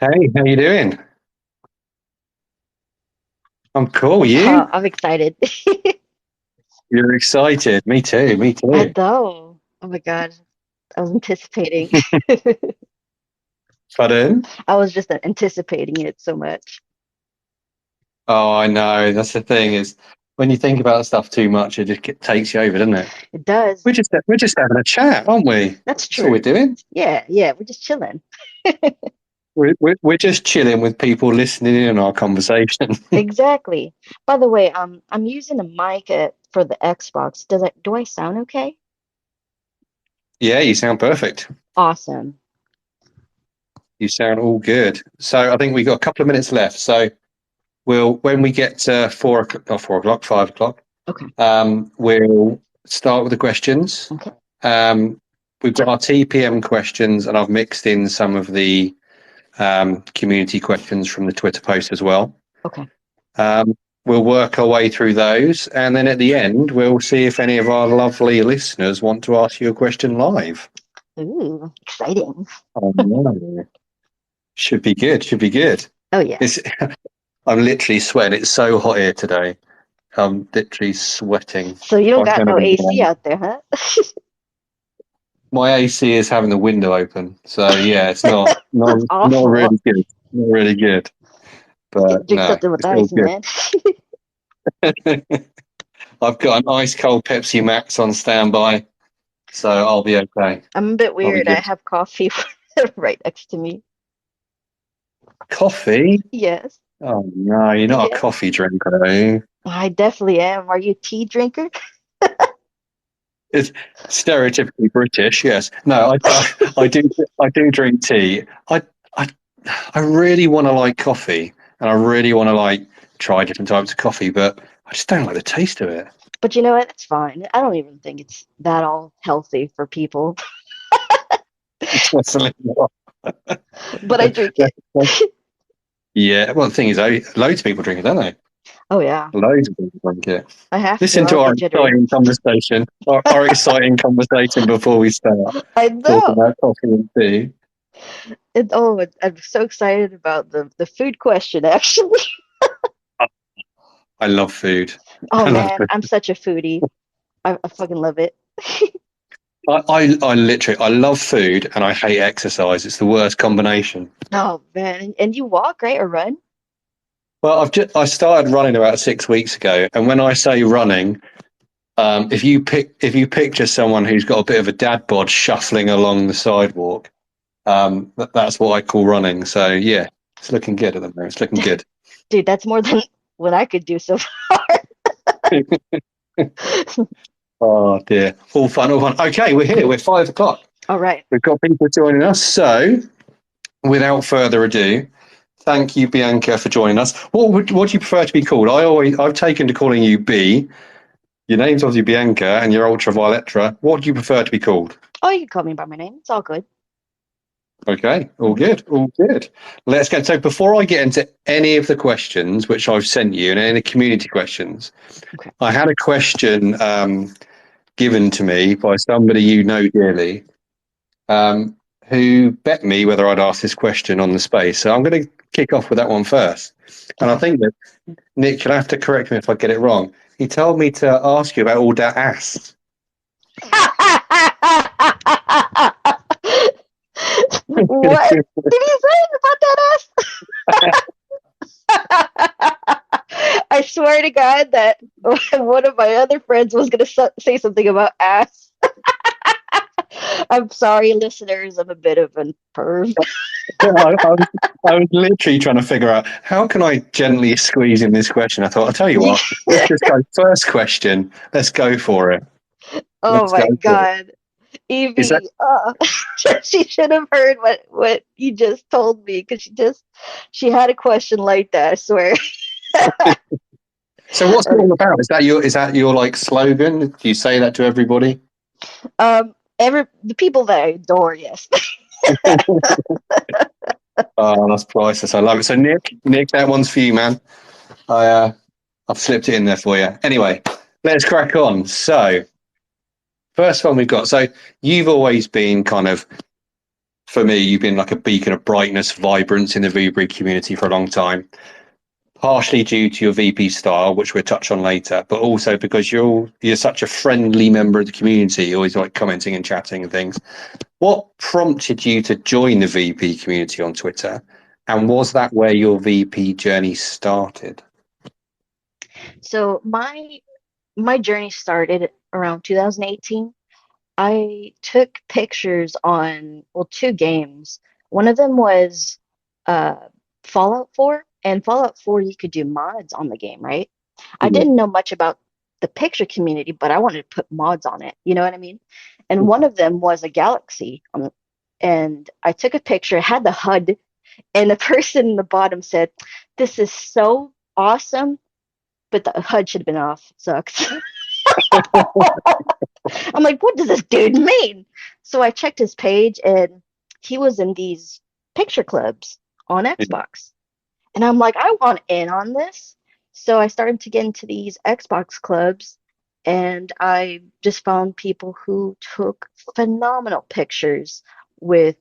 Hey, how you doing? I'm cool. You? I'm excited. You're excited. Me too. Me I too. know. Oh my God. I was anticipating. Pardon? I was just anticipating it so much. Oh, I know. That's the thing is when you think about stuff too much, it just takes you over, doesn't it? It does. We're just having a chat, aren't we? That's That's all we're true. doing. Yeah, yeah, we're just chilling. We're just chilling with people listening in on our conversation. Exactly. By the way, I'm using a mic for the Xbox. Do I sound okay? Yeah, you sound perfect. Awesome. You sound all good. So I think we got a couple of minutes left. So when we get to 4 o'clock, not 4 o'clock, 5 o'clock, Okay. we'll start with the questions. Okay. Um, we've got our TPM questions, and I've mixed in some of the community questions from the Twitter post as well. Okay. Um, we'll work our way through those, and then at the end, we'll see if any of our lovely listeners want to ask you a question live. Ooh, exciting. Oh, no. Should be good. Should be good. Oh yeah. It's, I'm literally sweating. It's so hot here today. I'm literally sweating So you don't like got no anything. AC out there, huh? My AC is having the window open, so yeah, it's not not That's not awful. really good. Not really good, You could but drink no, something with it's all ice, good. man. I've got an ice cold Pepsi Max on standby, so I'll be okay. I'm a bit I'll be weird. I good. have coffee right next to me. Coffee? Yes. Oh no, you're not a Yeah. coffee drinker, are you? I definitely am. Are you a tea drinker? It's stereotypically British, yes. No, I do drink tea. I I really want to like coffee, and I really want to like try different types of coffee, but I just don't like the taste of it. But you know what? It's fine. I don't even think it's that all healthy for people. Definitely not. But I drink it. Yeah, well, the thing is, loads of people drink it, don't they? Oh yeah. Loads of people drink it. I have to. Listen to I'll our get jittery. exciting conversation, our exciting conversation before we start I talking know. about coffee and tea. I'm so excited about the food question actually. I love food. Oh I love man, food. I'm such a foodie. I fucking love it. I literally, I love food and I hate exercise. It's the worst combination. Oh man. And you walk, right? Or run? Well, I started running about 6 weeks ago, and when I say running, if you picture someone who's got a bit of a dad bod shuffling along the sidewalk, that's what I call running. So yeah, it's looking good at the moment. It's looking good. Dude, that's more than what I could do so far. Oh dear, all fun, all fun. Okay, we're here. We're 5 o'clock. All right. We've got people joining us. So without further ado, thank you, Bianca, for joining us. What do you prefer to be called? I've taken to calling you B. Your name's obviously Bianca, and you're Ultravioletra. What do you prefer to be called? Oh, you can call me by my name. It's all good. Okay, all Hmm. good, all good. Let's get so before I get into any of the questions which I've sent you and any community questions, Okay. I had a question given to me by somebody you know dearly, um, who bet me whether I'd ask this question on the space. So I'm going to kick off with that one first. And I Okay. think that Nick, you'll have to correct me if I get it wrong. He told me to ask you about all that ass. What did he say about that ass? I swear to God that one of my other friends was going to say something about ass. I'm sorry, listeners. I'm a bit of a perv. I was literally trying to figure out how can I gently squeeze in this question. I thought, I'll tell you what, let's just go first question. Let's go for it. Oh Let's go my for it. God. Is that Evie, she should have heard what you just told me because she had a question like that, I swear. so? What's it all about? Is that your like slogan? Do you say that to everybody? Every the people that I adore, yes. Oh, that's priceless. I love it. So Nick, that one's for you, man. I've slipped it in there for you. Anyway, let's crack on. So first one we've got. So you've always been kind of for me, you've been like a beacon of brightness, vibrance in the VB community for a long time. Partially due to your VP style, which we'll touch on later, but also because you're such a friendly member of the community, you always like commenting and chatting and things. What prompted you to join the VP community on Twitter, and was that where your VP journey started? So my journey started around 2018. I took pictures on, well, two games. One of them was uh, Fallout 4, and Fallout 4, you could do mods on the game, right? I Yeah. didn't know much about the picture community, but I wanted to put mods on it. You know what I mean? And one of them was a galaxy. And I took a picture, it had the HUD, and the person in the bottom said, "This is so awesome, but the HUD should have been off. Sucks." I'm like, what does this dude mean? So I checked his page and he was in these picture clubs on Xbox. And I'm like, I want in on this. So I started to get into these Xbox clubs and I just found people who took phenomenal pictures with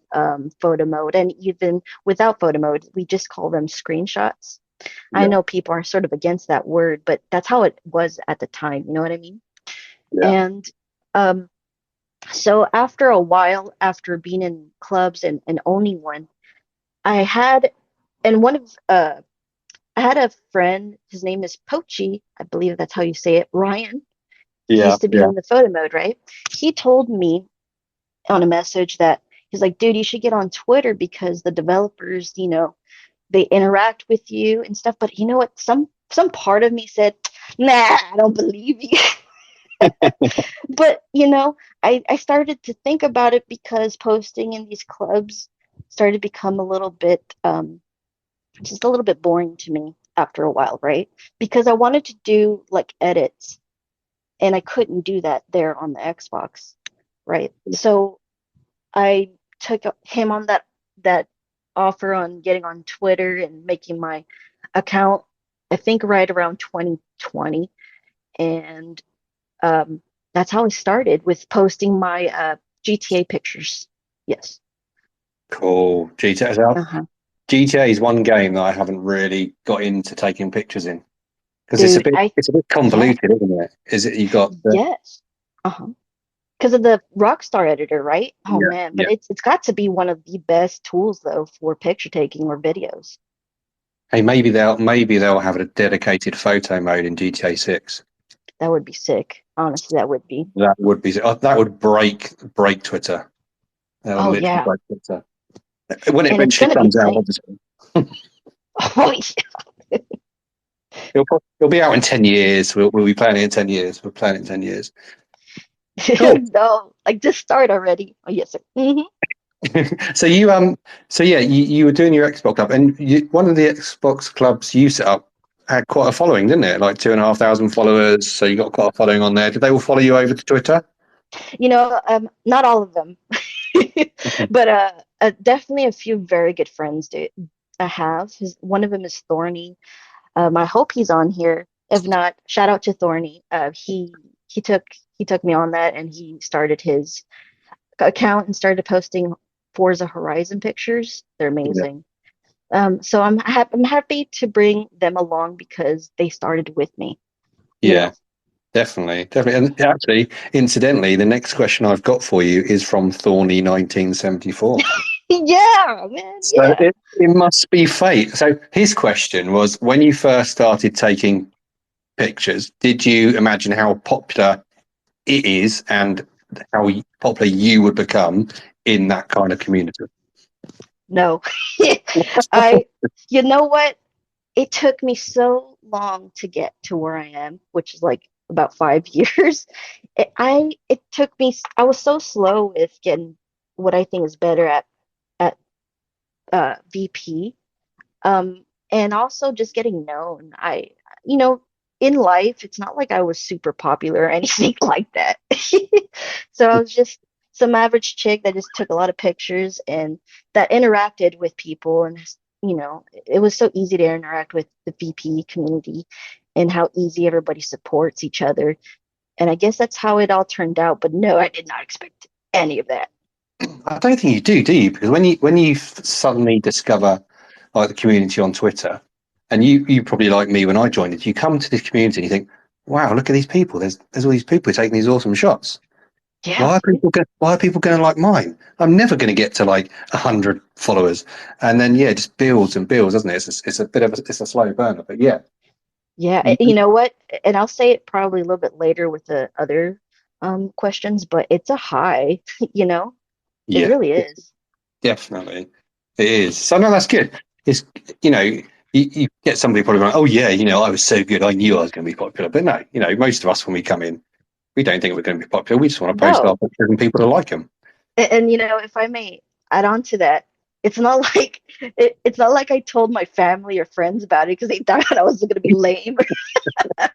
photo mode. And even without photo mode, we just call them screenshots. I Yeah. know people are sort of against that word, but that's how it was at the time. You know what I mean? Yeah. And um, so after a while, after being in clubs and owning one, I had, and one of, I had a friend, his name is Pochi, I believe that's how you say it, Ryan. He Yeah. used to be Yeah. in the photo mode, right? He told me on a message that he's like, dude, you should get on Twitter because the developers, they interact with you and stuff. But you know what? Some part of me said, nah, I don't believe you. But I started to think about it because posting in these clubs started to become a little bit just a little bit boring to me after a while, right? Because I wanted to do like edits and I couldn't do that there on the Xbox, right? So I took him on that offer on getting on Twitter and making my account, I think right around 2020. And um, that's how I started with posting my GTA pictures. Yes. Cool. GTA. So Uh-huh. GTA is one game that I haven't really got into taking pictures in because Dude, it's a bit yeah, convoluted, isn't it? Is it you got the yes. Uh-huh. Because of the Rockstar editor, right? Oh yeah, man, but yeah. it's got to be one of the best tools though for picture taking or videos. Hey, maybe they'll have a dedicated photo mode in GTA 6. That would be sick. Honestly, that would be. That would break Twitter. That would Oh literally yeah. break Twitter when it And it's eventually gonna be comes out. playing. Obviously, Oh yeah. it'll be out in 10 years. We'll be playing it in 10 years. We're playing it in 10 years. Cool. No, like just start already. Oh yes, sir. So you were doing your Xbox club, and one of the Xbox clubs you set up had quite a following, didn't it? Like 2,500 followers. So you got quite a following on there. Did they all follow you over to Twitter? Not all of them, but definitely a few very good friends. Do I have? One of them is Thorny. I hope he's on here. If not, shout out to Thorny. He took he took me on that, and he started his account and started posting Forza Horizon pictures. They're Yeah. amazing. So I'm happy to bring them along because they started with me. You Yeah, know. definitely, definitely. And actually, incidentally, the next question I've got for you is from Thorny 1974. Yeah, man. So Yeah. it must be fate. So his question was, when you first started taking pictures, did you imagine how popular it is and how popular you would become in that kind of community? No. I. You know what? It took me so long to get to where I am, which is like about 5 years. It took me. I was so slow with getting what I think is better at VP, and also just getting known. You know, in life, it's not like I was super popular or anything like that. So I was just some average chick that just took a lot of pictures and that interacted with people. And, it was so easy to interact with the VP community and how easy everybody supports each other. And I guess that's how it all turned out. But no, I did not expect any of that. I don't think you do you? Because when you suddenly discover like the community on Twitter, and you probably like me when I joined it, you come to this community and you think, wow, look at these people. There's all these people taking these awesome shots. Yeah. Why are people going to like mine? I'm never going to get to like 100 followers, and then yeah, it just builds and builds, doesn't it? It's a bit of it's a slow burner, but yeah, Yeah, you know what? And I'll say it probably a little bit later with the other questions, but it's a high, you know? It yeah, really is. definitely it is. So no, that's good. It's you get somebody probably going, oh yeah, I was so good, I knew I was going to be popular, but no, most of us when we come in, we don't think we're going to be popular. We just want to post our No. pictures and people to like them. And you know, if I may add on to that, it's not like it's not like I told my family or friends about it because they thought I was going to be lame or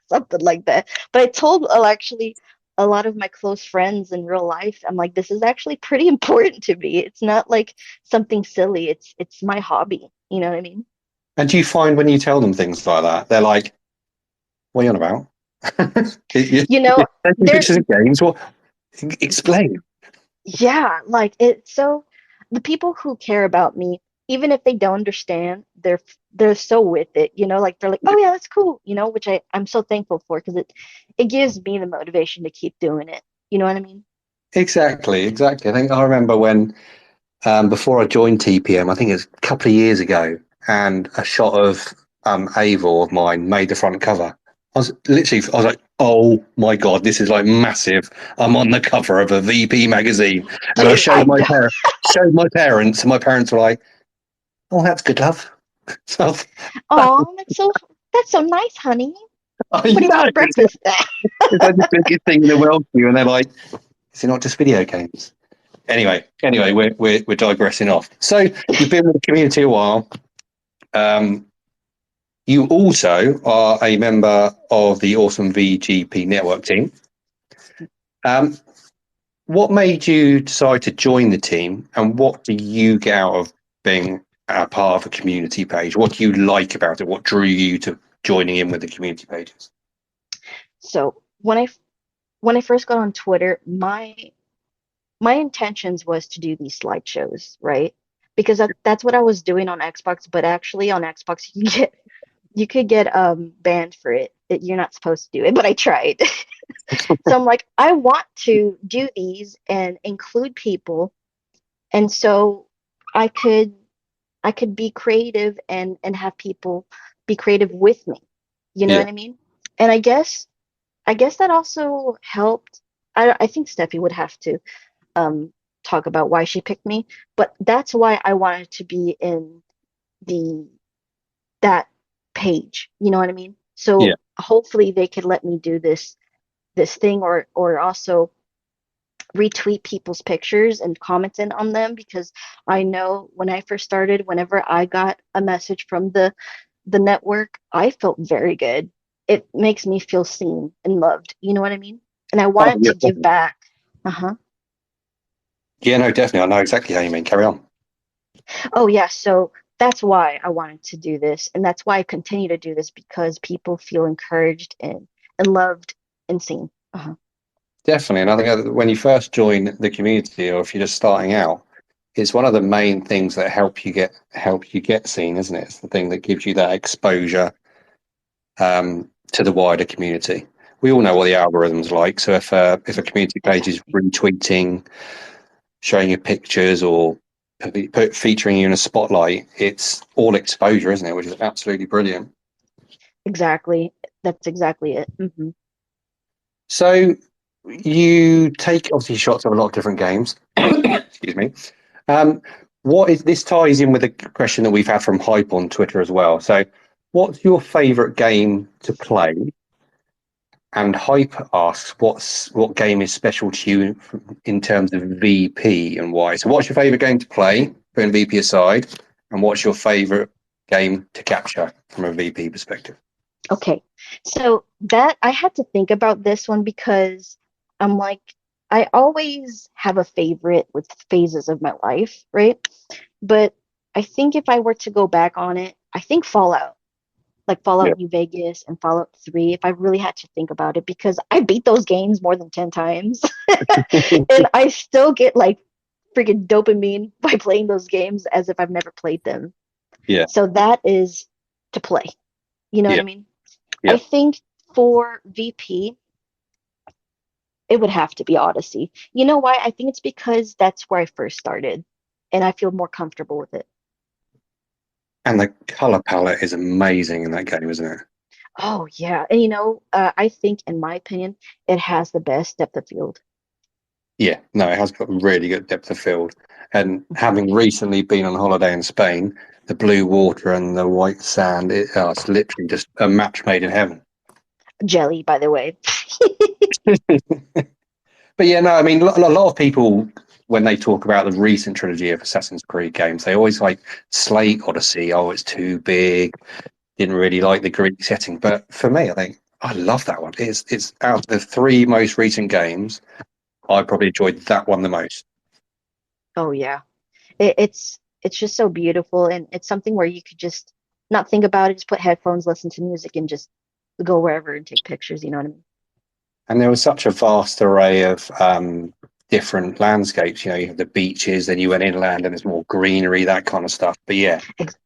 something like that. But I told actually a lot of my close friends in real life. I'm like, this is actually pretty important to me. It's not like something silly. It's my hobby. You know what I mean? And do you find when you tell them things like that, they're like, what are you on about? You're You know, taking there pictures of games. What? Explain. yeah, like it so the people who care about me, even if they don't understand, they're so with it, you know, like they're like, "Oh yeah, that's cool," you know, which I'm so thankful for because it gives me the motivation to keep doing it. You know what I mean? Exactly, exactly. I think I remember when before I joined TPM, I think it was a couple of years ago, and a shot of Avor of mine made the front cover. I was like, oh my god, this is like massive. I'm on the cover of a VP magazine, and I Dude, I know. showed my parents, and my parents were like, oh, that's good, love. So Oh, that's so nice, honey. I What do you want know for breakfast? it's like the biggest thing in the world to you, and they're like, is it not just video games? Anyway, we're digressing off. So you've been with the community a while. Um, you also are a member of the awesome VGP network team. Um, what made you decide to join the team, and what do you get out of being a part of a community page? What do you like about it? What drew you to joining in with the community pages? So when I first got on Twitter, my intentions was to do these slideshows, right? Because that's what I was doing on Xbox, but actually on Xbox you could get banned for it. You're not supposed to do it, but I tried. So I'm like, I want to do these and include people, and so I could I could be creative and have people be creative with me. You know Yeah, what I mean? And I guess that also helped. I think Steffi would have to um talk about why she picked me, but that's why I wanted to be in the that page. You know what I mean? yeah. So hopefully they could let me do this thing or also retweet people's pictures and commenting on them because I know when I first started, whenever I got a message from the network, I felt very good. It makes me feel seen and loved. You know what I mean? And I Oh, wanted yeah, to give definitely. back. Uh-huh. Yeah, no, definitely. I know exactly how you mean. Carry on. Oh yeah, so that's why I wanted to do this, and that's why I continue to do this because people feel encouraged and loved and seen. Uh-huh. Definitely. And I think when you first join the community, or if you're just starting out, it's one of the main things that help you get seen, isn't it? It's the thing that gives you that exposure to the wider community. We all know what the algorithm's like. So if a community page is Exactly. retweeting, showing you pictures, or featuring you in a spotlight, it's all exposure, isn't it? Which is absolutely brilliant. Exactly. That's exactly it. Hmm. So you take obviously shots of a lot of different games. Excuse me. Um, what is this ties in with a question that we've had from Hype on Twitter as well. So, what's your favourite game to play? And Hype asks, what game is special to you in terms of VP and why? So, what's your favourite game to play, putting VP aside, and what's your favourite game to capture from a VP perspective? Okay. So that I had to think about this one because I'm like, I always have a favorite with phases of my life, right? But I think if I were to go back on it, I think Fallout, like Yeah, Fallout New Vegas and Fallout 3, if I really had to think about it, because I beat those games more than 10 times and I still get like freaking dopamine by playing those games as if I've never played them. Yeah. So that is to play. You know what Yeah. I mean? I Yeah. think for VP, it would have to be Odyssey. You know why? I think it's because that's where I first started and I feel more comfortable with it. And the color palette is amazing in that game, isn't it? Oh, yeah. And I think, in my opinion, it has the best depth of field. Yeah, no, it has got really good depth of field. And having recently been on holiday in Spain, the blue water and the white sand, it's literally just a match made in heaven. Jelly, by the way. But yeah, no, I mean, a lot of people, when they talk about the recent trilogy of Assassin's Creed games, they always like slate Odyssey. Oh, it's too big. Didn't really like the Greek setting. But for me, I think I love that one. It's out of the three most recent games, I probably enjoyed that one the most. Oh, yeah. It's just so beautiful, and it's something where you could just not think about it, just put headphones, listen to music, and just go wherever and take pictures. You know what I mean? And there was such a vast array of different landscapes. You know, you have the beaches, then you went inland, and there's more greenery, that kind of stuff. But yeah,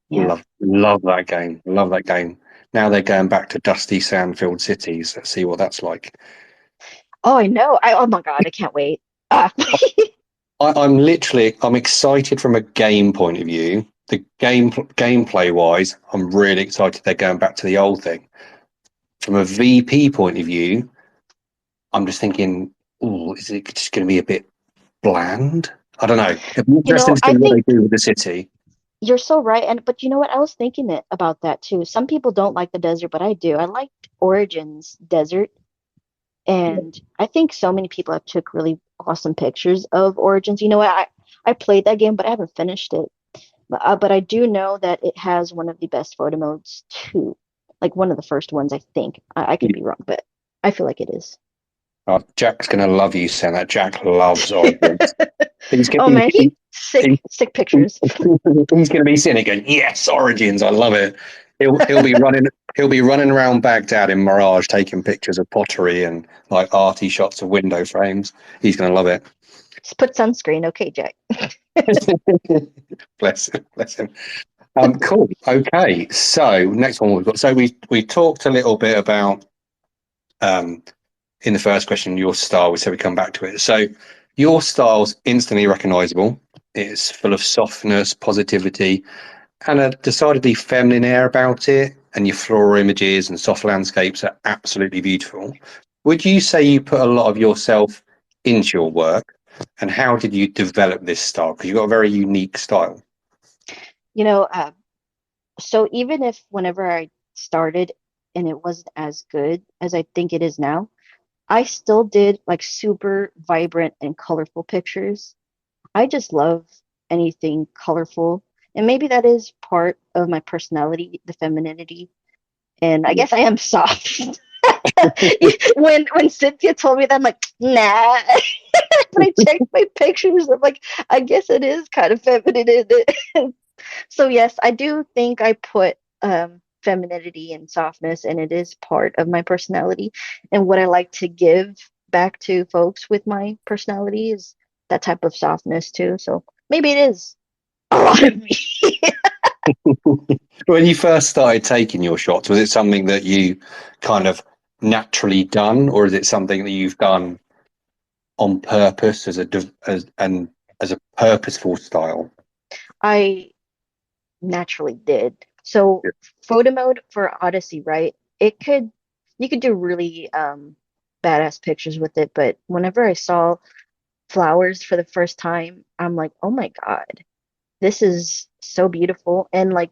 Yeah. love that game. Love that game. Now they're going back to dusty sand-filled cities. Let's see what that's like. Oh, I know. Oh my God, I can't wait. Ah. I'm excited from a game point of view. The gameplay wise, I'm really excited they're going back to the old thing. From a VP point of view, I'm just thinking, oh, is it just going to be a bit bland? I don't know. It'd be interesting to see I what think they do with the city. you're so right. And but you know what? I was thinking it about that too. Some people don't like the desert, but I do. I liked Origins Desert, and I think so many people have took really awesome pictures of Origins. You know what? I played that game, but I haven't finished it. But I do know that it has one of the best photo modes too. Like one of the first ones, I think. I could be wrong, but I feel like it is. Oh, Jack's going to love you saying that. Jack loves Origins. He's going Oh to man, be, sick pictures. he's going to be sitting going, yes, Origins, I love it. He'll be running. He'll be running around Baghdad in Mirage, taking pictures of pottery and like arty shots of window frames. He's going to love it. Just put sunscreen, okay, Jack. Bless him. Bless him. Cool. Okay. So next one we've got. So we talked a little bit about um, in the first question your style. We said we come back to it. So your style's instantly recognizable. It's full of softness, positivity, and a decidedly feminine air about it. And your floral images and soft landscapes are absolutely beautiful. Would you say you put a lot of yourself into your work? And how did you develop this style? Because you've got a very unique style. You know, so even if whenever I started and it wasn't as good as I think it is now, I still did like super vibrant and colorful pictures. I just love anything colorful. And maybe that is part of my personality, the femininity. And I guess I am soft. When Cynthia told me that, I'm like, nah. But I checked my pictures. I'm like, I guess it is kind of feminine in it. So yes, I do think I put femininity and softness, and it is part of my personality. And what I like to give back to folks with my personality is that type of softness too. So maybe it is a lot of me. When you first started taking your shots, was it something that you kind of naturally done, or is it something that you've done on purpose as a purposeful style? I naturally did. So photo mode for Odyssey, right? It could you could do really badass pictures with it, but whenever I saw flowers for the first time, I'm like, oh my God, this is so beautiful. And like,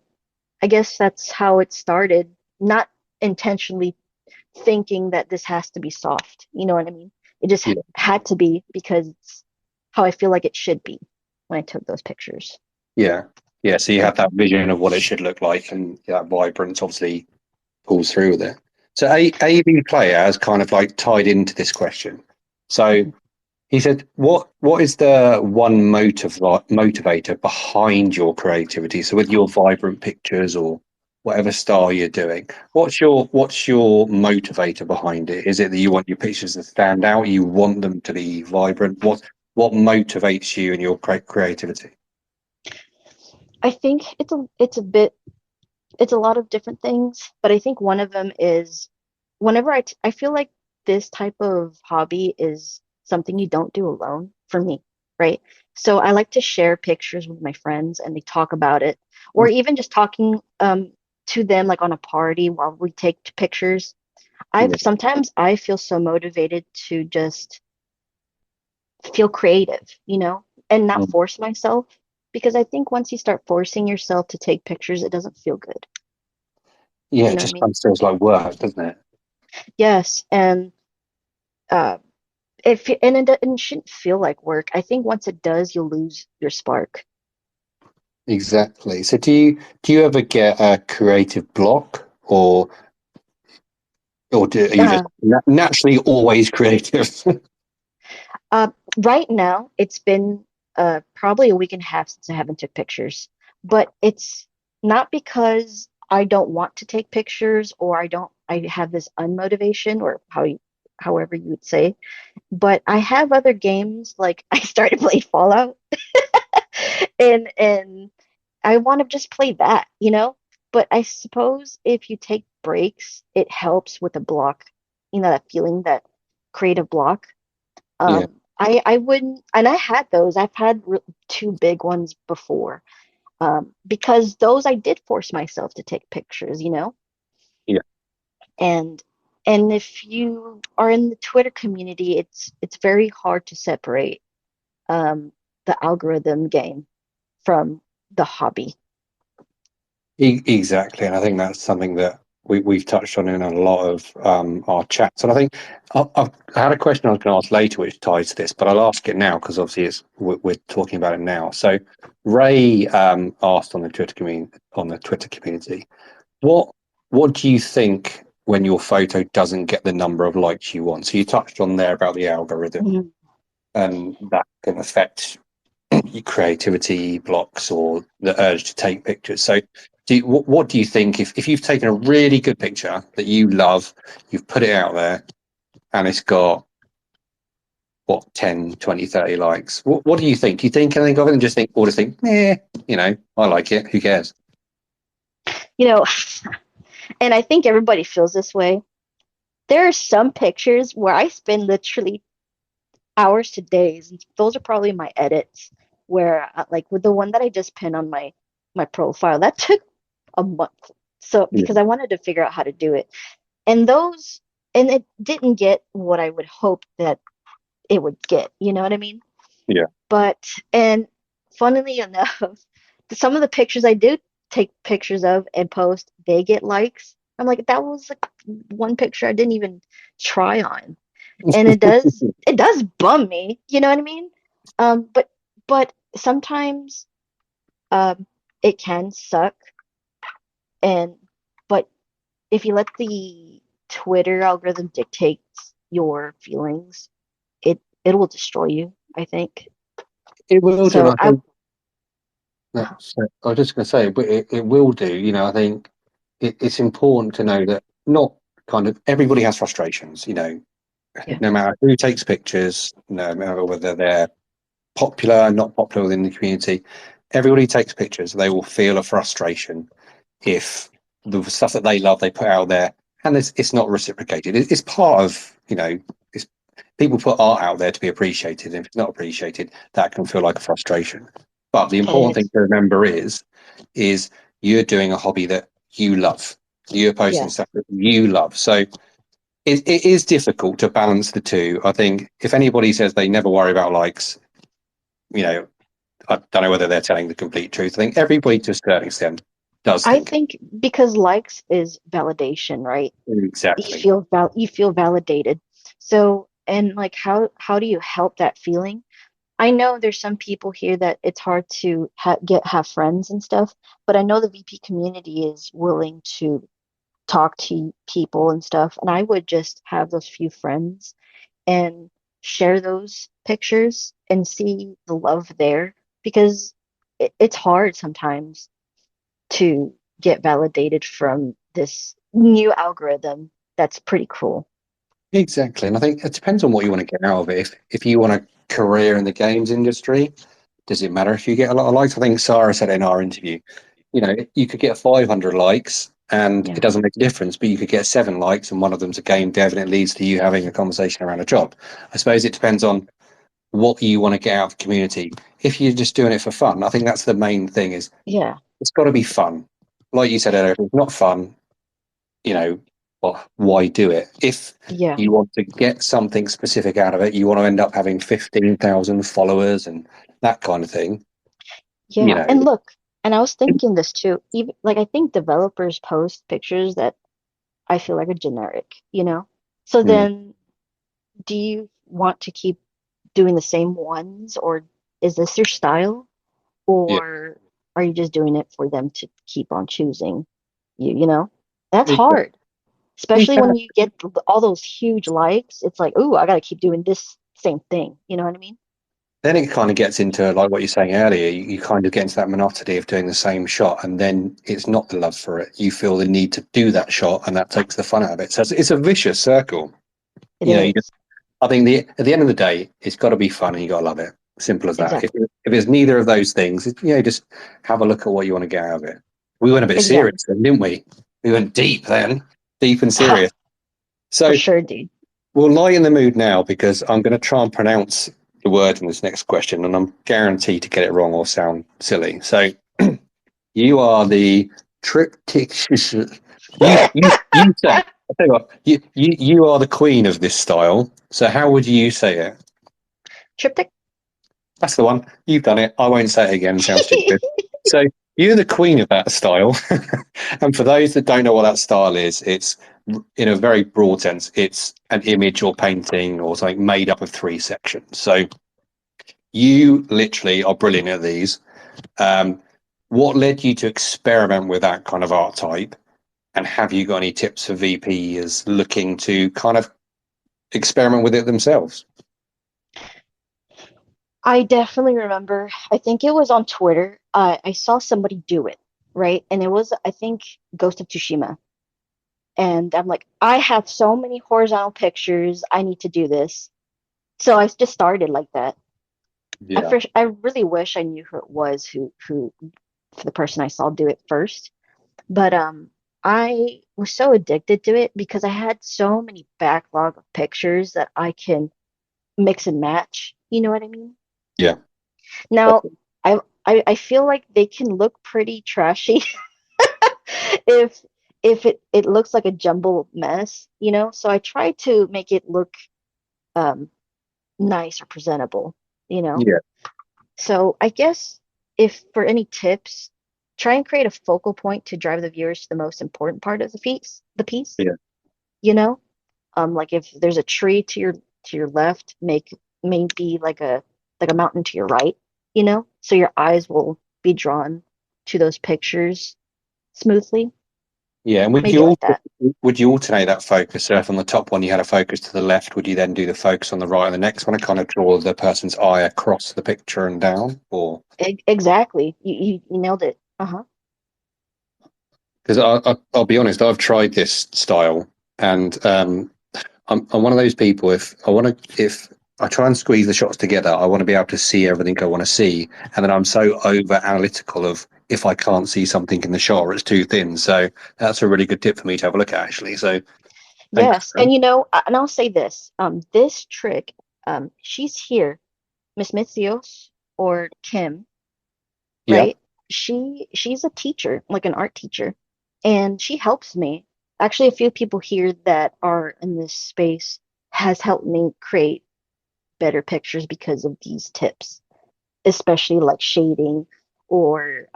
I guess that's how it started, not intentionally thinking that this has to be soft. You know what I mean? It just Yeah, had to be because it's how I feel like it should be when I took those pictures. yeah, yeah. So you have that vision of what it should look like, and that vibrance obviously pulls through with it. So AV player has kind of like tied into this question. So Mhm. he said, "What is the one motivator behind your creativity? So with your vibrant pictures or whatever style you're doing, what's your motivator behind it? Is it that you want your pictures to stand out? You want them to be vibrant? what motivates you and your creativity? I think it's a lot of different things, but I think one of them is whenever I feel like this type of hobby is something you don't do alone for me, right? So I like to share pictures with my friends and they talk about it, or even just talking to them like on a party while we take pictures. Yeah. I feel so motivated to just feel creative, and not Mm. force myself because I think once you start forcing yourself to take pictures, it doesn't feel good. Yeah, You it know what I just mean? kind of feels like work, doesn't it? Yes, and uh, and it shouldn't feel like work. I think once it does, you'll lose your spark. Exactly. So do you ever get a creative block, or are you just Uh, naturally always creative? uh, right now, it's been probably a week and a half since I haven't took pictures, but it's not because I don't want to take pictures or I have this unmotivation or however you would say, but I have other games like I started playing Fallout and I want to just play that, But I suppose if you take breaks, it helps with a block, that feeling, that creative block. Yeah, I wouldn't, and I had those. I've had two big ones before, because those I did force myself to take pictures, yeah. and and if you are in the Twitter community, it's very hard to separate the algorithm game from the hobby. Exactly, and I think that's something that we've touched on in a lot of our chats. And I think I had a question I was going to ask later, which ties to this, but I'll ask it now because obviously we're talking about it now. So Ray asked on the Twitter community, what what do you think when your photo doesn't get the number of likes you want? So you touched on there about the algorithm, Mhm. and that can affect your creativity blocks or the urge to take pictures. So, what do you think if you've taken a really good picture that you love, you've put it out there, and it's got what 10, 20, 30 likes? What do you think? Do you think anything of it and just think, yeah, I like it. Who cares? You know, and I think everybody feels this way. There are some pictures where I spend literally hours to days, and those are probably my edits. Where, like with the one that I just pinned on my profile, that took a month. So Yeah, because I wanted to figure out how to do it, and those, and it didn't get what I would hope that it would get. You know what I mean? yeah. But and funnily enough, some of the pictures I do take pictures of and post, they get likes. I'm like, that was like one picture I didn't even try on. And it does bum me, you know what I mean? But sometimes um it can suck, and but if you let the Twitter algorithm dictate your feelings, it will destroy you, I think. It will do, and So I think I was just going to say, but it will do. I think it's important to know that not kind of everybody has frustrations. yeah. No matter who takes pictures, no matter whether they're popular, not popular within the community, everybody takes pictures. They will feel a frustration if the stuff that they love they put out there and it's not reciprocated. It's part of, it's, people put art out there to be appreciated. And if it's not appreciated, that can feel like a frustration. But the important It thing is. to remember is you're doing a hobby that you love. You're posting Yes. stuff that you love. So it is difficult to balance the two. I think if anybody says they never worry about likes, you know, I don't know whether they're telling the complete truth. I think everybody to a certain extent does I think think because likes is validation, right? exactly. You feel validated. So, and like how do you help that feeling? I know there's some people here that it's hard to have friends and stuff, but I know the VP community is willing to talk to people and stuff, and I would just have those few friends and share those pictures and see the love there because it's hard sometimes to get validated from this new algorithm that's pretty cruel. Exactly. And I think it depends on what you want to get out of it. If you want a career in the games industry, does it matter if you get a lot of likes? I think Sarah said in our interview, you could get 500 likes and it Yeah. doesn't make a difference, but you could get 7 likes and one of them's a game dev and it leads to you having a conversation around a job. I suppose it depends on what you want to get out of the community. If you're just doing it for fun, I think that's the main thing is Yeah. it's got to be fun. Like you said earlier, if it's not fun, you know, well, why do it? If Yeah. you want to get something specific out of it, you want to end up having 15,000 followers and that kind of thing, you Yeah. know. And look, and I was thinking this too, even like I think developers post pictures that I feel like are generic, you know? So Mm, then do you want to keep doing the same ones, or is this your style? yeah. Or are you just doing it for them to keep on choosing you, you know? That's Exactly. hard, especially when you get all those huge likes. It's like, ooh, I gotta keep doing this same thing. You know what I mean? Then it kind of gets into like what you're saying earlier. You kind of get into that monotony of doing the same shot, and then it's not the love for it. You feel the need to do that shot, and that takes the fun out of it. So it's a vicious circle. It You just, is. I think at the end of the day, it's got to be fun, and you got to love it. Simple as that. If Exactly. if it's neither of those things, just have a look at what you want to get out of it. We went a bit Exactly. serious then, didn't we? We went deep then, deep and serious. For So sure, dude. we'll lighten the mood now because I'm going to try and pronounce the word in this next question, and I'm guaranteed to get it wrong or sound silly. So you are the triptych. You say. I tell you what. You are the queen of this style. So how would you say it? Triptych. That's the one. You've done it. I won't say it again. It sounds too good. So you're the queen of that style. And for those that don't know what that style is, it's in a very broad sense, it's an image or painting or something made up of 3 sections. So you literally are brilliant at these. Um, what led you to experiment with that kind of art type? And have you got any tips for VPs looking to kind of experiment with it themselves? I definitely remember, I think it was on Twitter. I saw somebody do it, right? And it was, I think, Ghost of Tsushima. And I'm like, I have so many horizontal pictures. I need to do this. So I just started like that. Yeah. I really wish I knew who it was who for the person I saw do it first. But I was so addicted to it because I had so many backlog of pictures that I can mix and match. You know what I mean? Yeah. Now, I feel like they can look pretty trashy if it looks like a jumbled mess, you know? So I try to make it look um nice or presentable, you know? Yeah. So I guess if for any tips, try and create a focal point to drive the viewers to the most important part of the piece, Yeah. you know? Like if there's a tree to your left, make maybe like a mountain to your right, you know? So your eyes will be drawn to those pictures smoothly. Yeah, and Maybe like that. would you alternate that focus? So if on the top one you had a focus to the left, would you then do the focus on the right and the next one to kind of draw the person's eye across the picture and down? Or Exactly. You nailed it. Uh-huh. because I'll be honest, I've tried this style, and I'm one of those people. If I try and squeeze the shots together, I want to be able to see everything I want to see, and then I'm so over analytical of if I can't see something in the shot or it's too thin. So that's a really good tip for me to have a look at, actually. So thanks Yes. for that. And and I'll say this, this trick, she's here, Miss Mitzios or Kim, Yeah. right? She's a teacher, like an art teacher, and she helps me. Actually, a few people here that are in this space has helped me create better pictures because of these tips, especially like shading or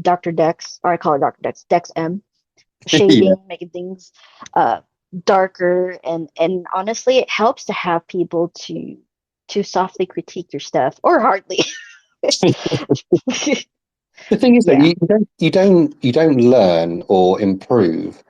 Dr. Dex, or I call her Dr. Dex, Dex M, Yeah. shading, making things uh darker, and honestly, it helps to have people to softly critique your stuff or hardly. The thing is that Yeah. you don't learn or improve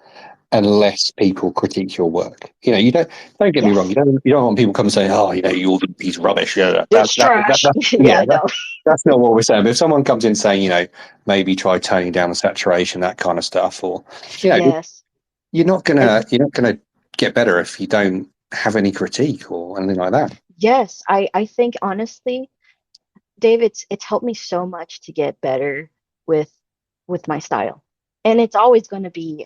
unless people critique your work. Don't get me wrong. Yes. You don't want people come and say, "Oh, you're the piece of rubbish." Yeah, It's trash. Yeah, yeah, I know. that's not what we're saying. But if someone comes in saying, maybe try toning down the saturation, that kind of stuff, or you know, Yes. you're not And gonna get better if you don't. have any critique or anything like that. Yes, I think honestly, Dave, it's helped me so much to get better with with my style. And it's always going to be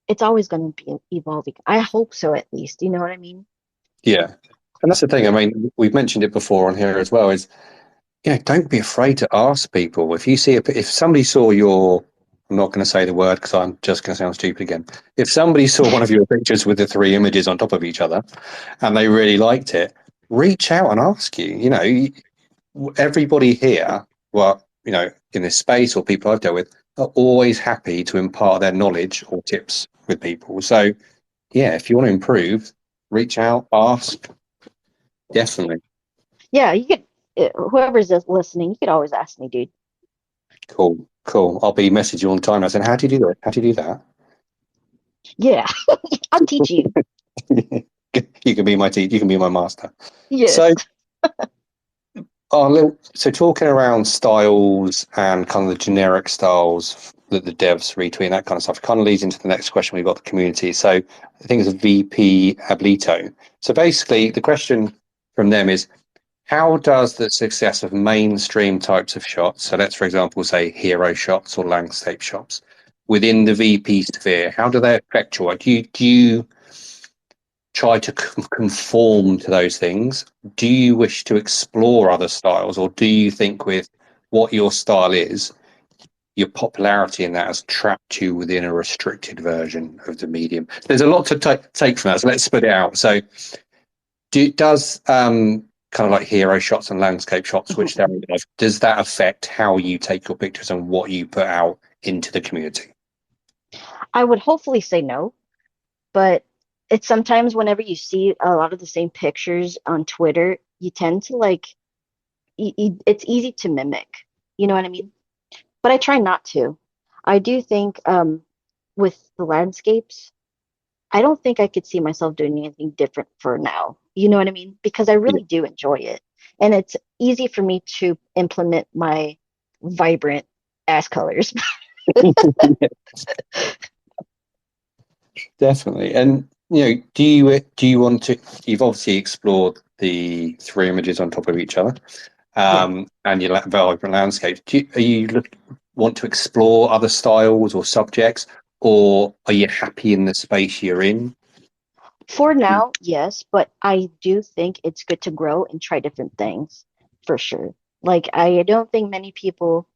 evolving. I hope so at least. You know what I mean? Yeah. And that's the thing. I mean, we've mentioned it before on here as well, is, don't be afraid to ask people. If you see if somebody saw your, I'm not going to say the word because I'm just going to sound stupid again. If somebody saw one of your pictures with the three images on top of each other and they really liked it, reach out and ask you. Everybody here, well, in this space or people I've dealt with, are always happy to impart their knowledge or tips with people. So, yeah, if you want to improve, reach out, ask. Definitely. Yeah, you could whoever's just listening, you could always ask me, dude. Cool. Cool. I'll be messaging you all the time. I said, how do you do that? How do you do that? Yeah, I'll teach you. You can be my teacher. You can be my master. So, Yes. so talking around styles and kind of the generic styles that the devs retweet and that kind of stuff kind of leads into the next question we've got the community. So I think it's VP Ablito. So basically, the question from them is, how does the success of mainstream types of shots, so let's for example say hero shots or landscape shots, within the VP sphere, how do they affect your work? Do you try to conform to those things? Do you wish to explore other styles, or do you think with what your style is, your popularity in that has trapped you within a restricted version of the medium? There's a lot to take from that, so let's split it out. So, does kind of like hero shots and landscape shots, which they're does that affect how you take your pictures and what you put out into the community? I would hopefully say no, but it's sometimes whenever you see a lot of the same pictures on Twitter, you tend to like it's easy to mimic. You know what I mean? But I try not to. I do think with the landscapes, I don't think I could see myself doing anything different for now. You know what I mean? Because I Yeah. really do enjoy it. And it's easy for me to implement my vibrant ass colors. Definitely. And do you want to? You've obviously explored the three images on top of each other, Yeah. and your vibrant landscapes. Want to explore other styles or subjects, or are you happy in the space you're in? For now, yes, but I do think it's good to grow and try different things for sure. Like I don't think many people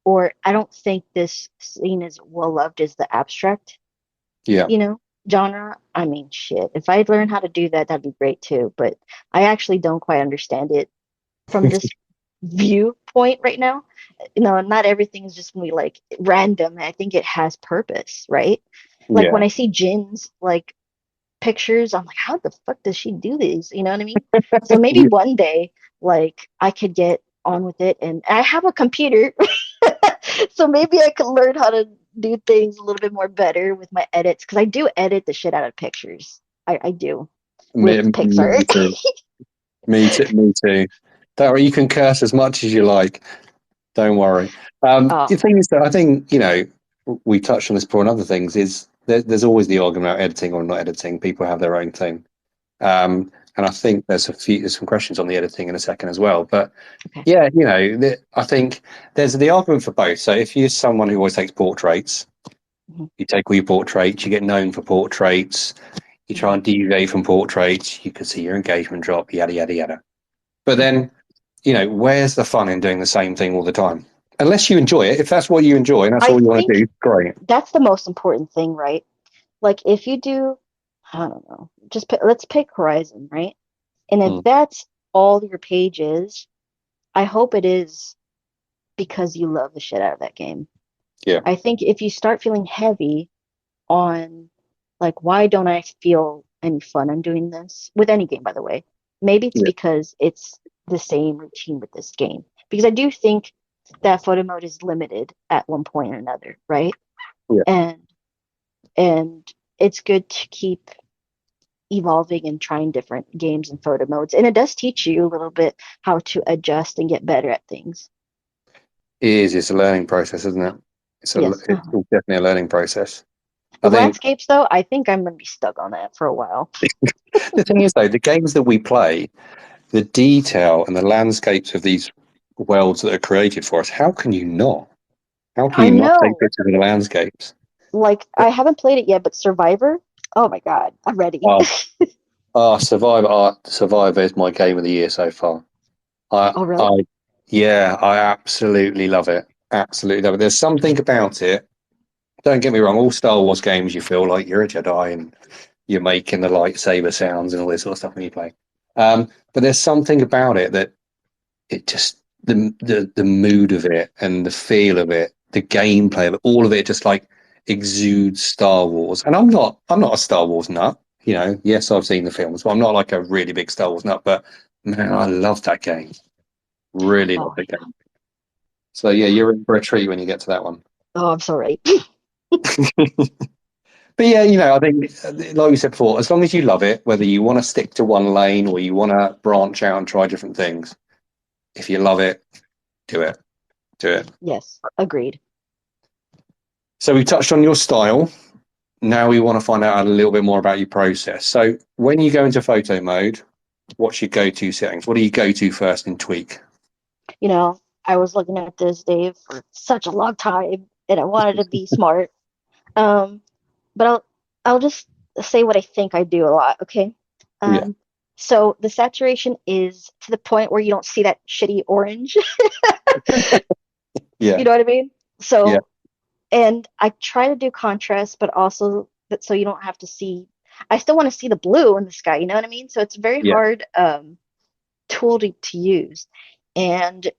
or I don't think this scene is well loved as the abstract, Yeah. you know, genre. I mean, shit. If I learn how to do that, that'd be great too. But I actually don't quite understand it from this viewpoint right now. You know, not everything is just gonna be like random. I think it has purpose, right? Like when Yeah. I see Jin's like pictures, I'm like, how the fuck does she do these? You know what I mean? So maybe one day, like, I could get on with it, and I have a computer, so maybe I could learn how to do things a little bit more better with my edits because I do edit the shit out of pictures. I do Me, with Pixar. me too. Me too. Me too. Don't worry, you can curse as much as you like. Don't worry. The Oh, thing is that I think, we touched on this before and other things, is there's always the argument about editing or not editing. People have their own thing. And I think there's some questions on the editing in a second as well. But okay. yeah, I think there's the argument for both. So if you're someone who always takes portraits, Mhm, you take all your portraits, you get known for portraits, you try mhm. and deviate from portraits, you could see your engagement drop, yada, yada, yada. But then, where's the fun in doing the same thing all the time? Unless you enjoy it. If that's what you enjoy and that's I all you want to think do, great. that's the most important thing, right? Like if you do, I don't know, let's pick Horizon, right? And if Mm, that's all your page is, I hope it is because you love the shit out of that game. yeah, I think if you start feeling heavy on like why don't I feel any fun on doing this with any game by the way, maybe it's yeah, because it's the same routine with this game. Because I do think that photo mode is limited at one point or another, right? yeah. And and it's good to keep evolving and trying different games and photo modes. And it does teach you a little bit how to adjust and get better at things. It is. It's a learning process, isn't it? Yes. It's definitely a learning process. I The think landscapes, though, I think I'm gonna be stuck on that for a while. the thing is, though, the games that we play, the detail and the landscapes of these worlds that are created for us, how can you not? How can I you not take know. pictures of the landscapes? Like, I haven't played it yet, but Survivor. Oh my God, I'm ready. Oh, Survivor is my game of the year so far. Oh, really? I, yeah, I absolutely love it. Absolutely love it. There's something about it. Don't get me wrong. All Star Wars games, you feel like you're a Jedi and you're making the lightsaber sounds and all this sort of stuff when you play. But there's something about it that it just the mood of it and the feel of it, the gameplay of it, all of it just like exudes Star Wars. And I'm not a Star Wars nut. You know, yes, I've seen the films, but I'm not like a really big Star Wars nut. But man, I love that game. Really love Oh that yeah. game. So yeah, you're in for a treat when you get to that one. Oh, I'm so ready. But yeah, I think, like we said before, as long as you love it, whether you want to stick to one lane or you want to branch out and try different things, if you love it, do it. Do it. Yes, agreed. So we touched on your style. Now we want to find out a little bit more about your process. So when you go into photo mode, what's your go-to settings? What do you go to first and tweak? I was looking at this, Dave, for such a long time, and I wanted to be smart. Um, but I'll just say what I think I do a lot, okay? Yeah, Um, so the saturation is to the point where you don't see that shitty orange. yeah, You know what I mean? yeah, So, and I try to do contrast, but also that so you don't have to see. I still want to see the blue in the sky. You know what I mean? So it's a very yeah. hard tool to use, and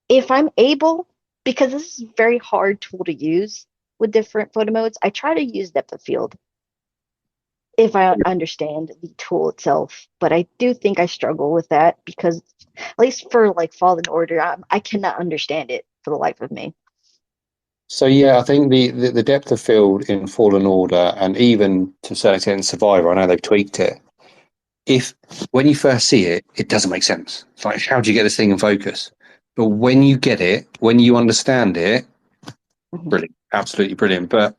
if I'm able, because this is a very hard tool to use with different photo modes, I try to use depth of field if I understand the tool itself. But I do think I struggle with that because, at least for like Fallen Order, I cannot understand it for the life of me. So yeah, I think the depth of field in Fallen Order and even to a certain extent in Survivor, I know they've tweaked it. If when you first see it, it doesn't make sense. It's like, how do you get this thing in focus? But when you get it, when you understand it, Mhm. brilliant, absolutely brilliant. But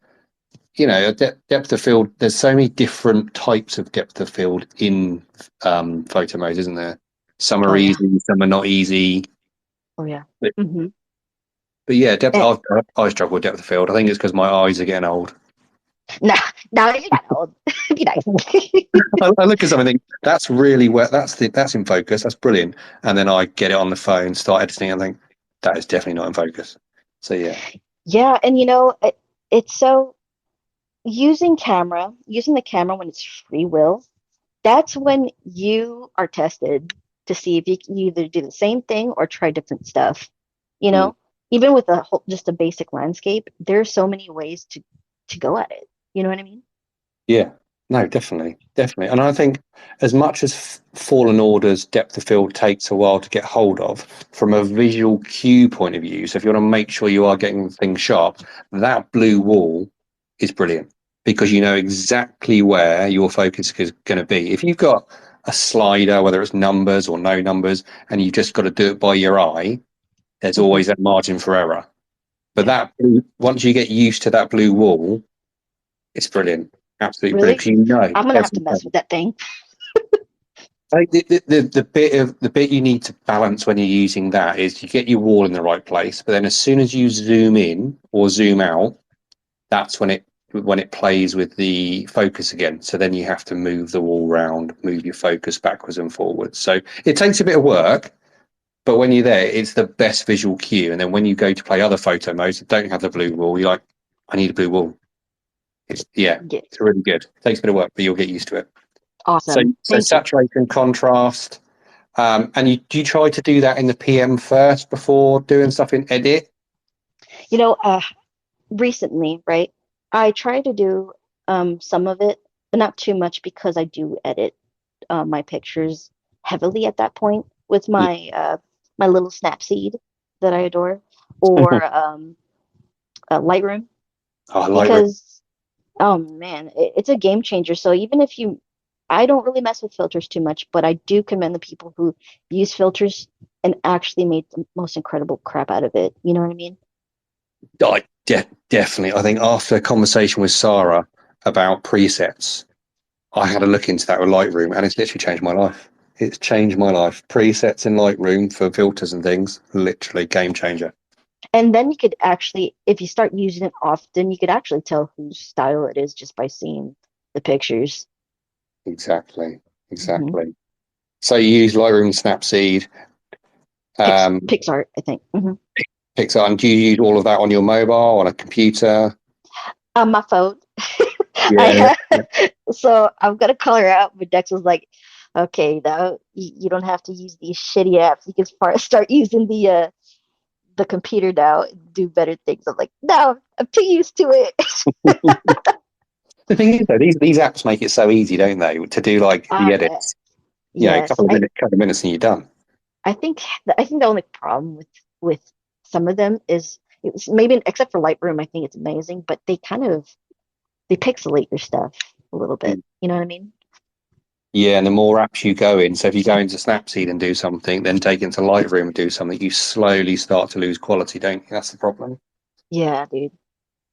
depth of field. There's so many different types of depth of field in photo mode, isn't there? Some are Oh yeah. easy, some are not easy. Oh yeah. But, Hmm. but yeah, depth. And I struggle with depth of field. I think it's because my eyes are getting old. nah, nah, you're not old. Be nice. I look at something, and think that's really where that's in focus. That's brilliant. And then I get it on the phone, start editing, and think that is definitely not in focus. So yeah, Yeah, and it's so using the camera when it's free will, that's when you are tested to see if you can either do the same thing or try different stuff. You mm, know, even with just a basic landscape, there's so many ways to go at it. You know what I mean? yeah, no, definitely, definitely. And I think as much as Fallen Order's depth of field takes a while to get hold of, from a visual cue point of view, so if you want to make sure you are getting things sharp, that blue wall is brilliant because you know exactly where your focus is going to be. If you've got a slider, whether it's numbers or no numbers, and you've just got to do it by your eye, there's Hmm. always a margin for error. But Yeah. once you get used to that blue wall, it's brilliant, absolutely brilliant Really? because you know I'm gonna have to every mess time. with that thing. Like the bit you need to balance when you're using that is you get your wall in the right place, but then as soon as you zoom in or zoom out, that's when it plays with the focus again. So then you have to move the wall round, move your focus backwards and forwards. So it takes a bit of work, but when you're there, it's the best visual cue. And then when you go to play other photo modes that don't have the blue wall, you're like, I need a blue wall. Yeah. It's really good. It takes a bit of work, but you'll get used to it. So Awesome. so Thank you. saturation, contrast. And do you try to do that in the PM first before doing stuff in edit? You know, recently, right? I try to do some of it, but not too much because I do edit my pictures heavily at that point with Yeah. my little Snapseed that I adore, or Lightroom, I like because oh man, it's a game changer. So even if I don't really mess with filters too much, but I do commend the people who use filters and actually made the most incredible crap out of it. You know what I mean? Definitely. I think after a conversation with Sarah about presets, I had a look into that with Lightroom, and it's literally changed my life. It's changed my life. Presets in Lightroom for filters and things, literally game changer. And then you could actually, if you start using it often, you could actually tell whose style it is just by seeing the pictures. Exactly. Hmm. Exactly. So you use Lightroom, Snapseed, PixArt, I think. Hmm. Pixar, and do you use all of that on your mobile, on a computer? On my phone. I Yeah. have, so I'm gonna call her out, but Dex was like, "Okay, now you don't have to use these shitty apps. You can start using the computer now and do better things." I'm like, "No, I'm too used to it." The thing is, though, these apps make it so easy, don't they, to do like I the bet. edits? You know, a Yes, couple of minutes, and you're done. I think the only problem with some of them is it's maybe except for Lightroom, I think it's amazing, but they pixelate your stuff a little bit. Mm. You know what I mean? Yeah, and the more apps you go in, so if you go into Snapseed and do something, then take it into Lightroom and do something, you slowly start to lose quality, don't you? That's the problem. Yeah, dude.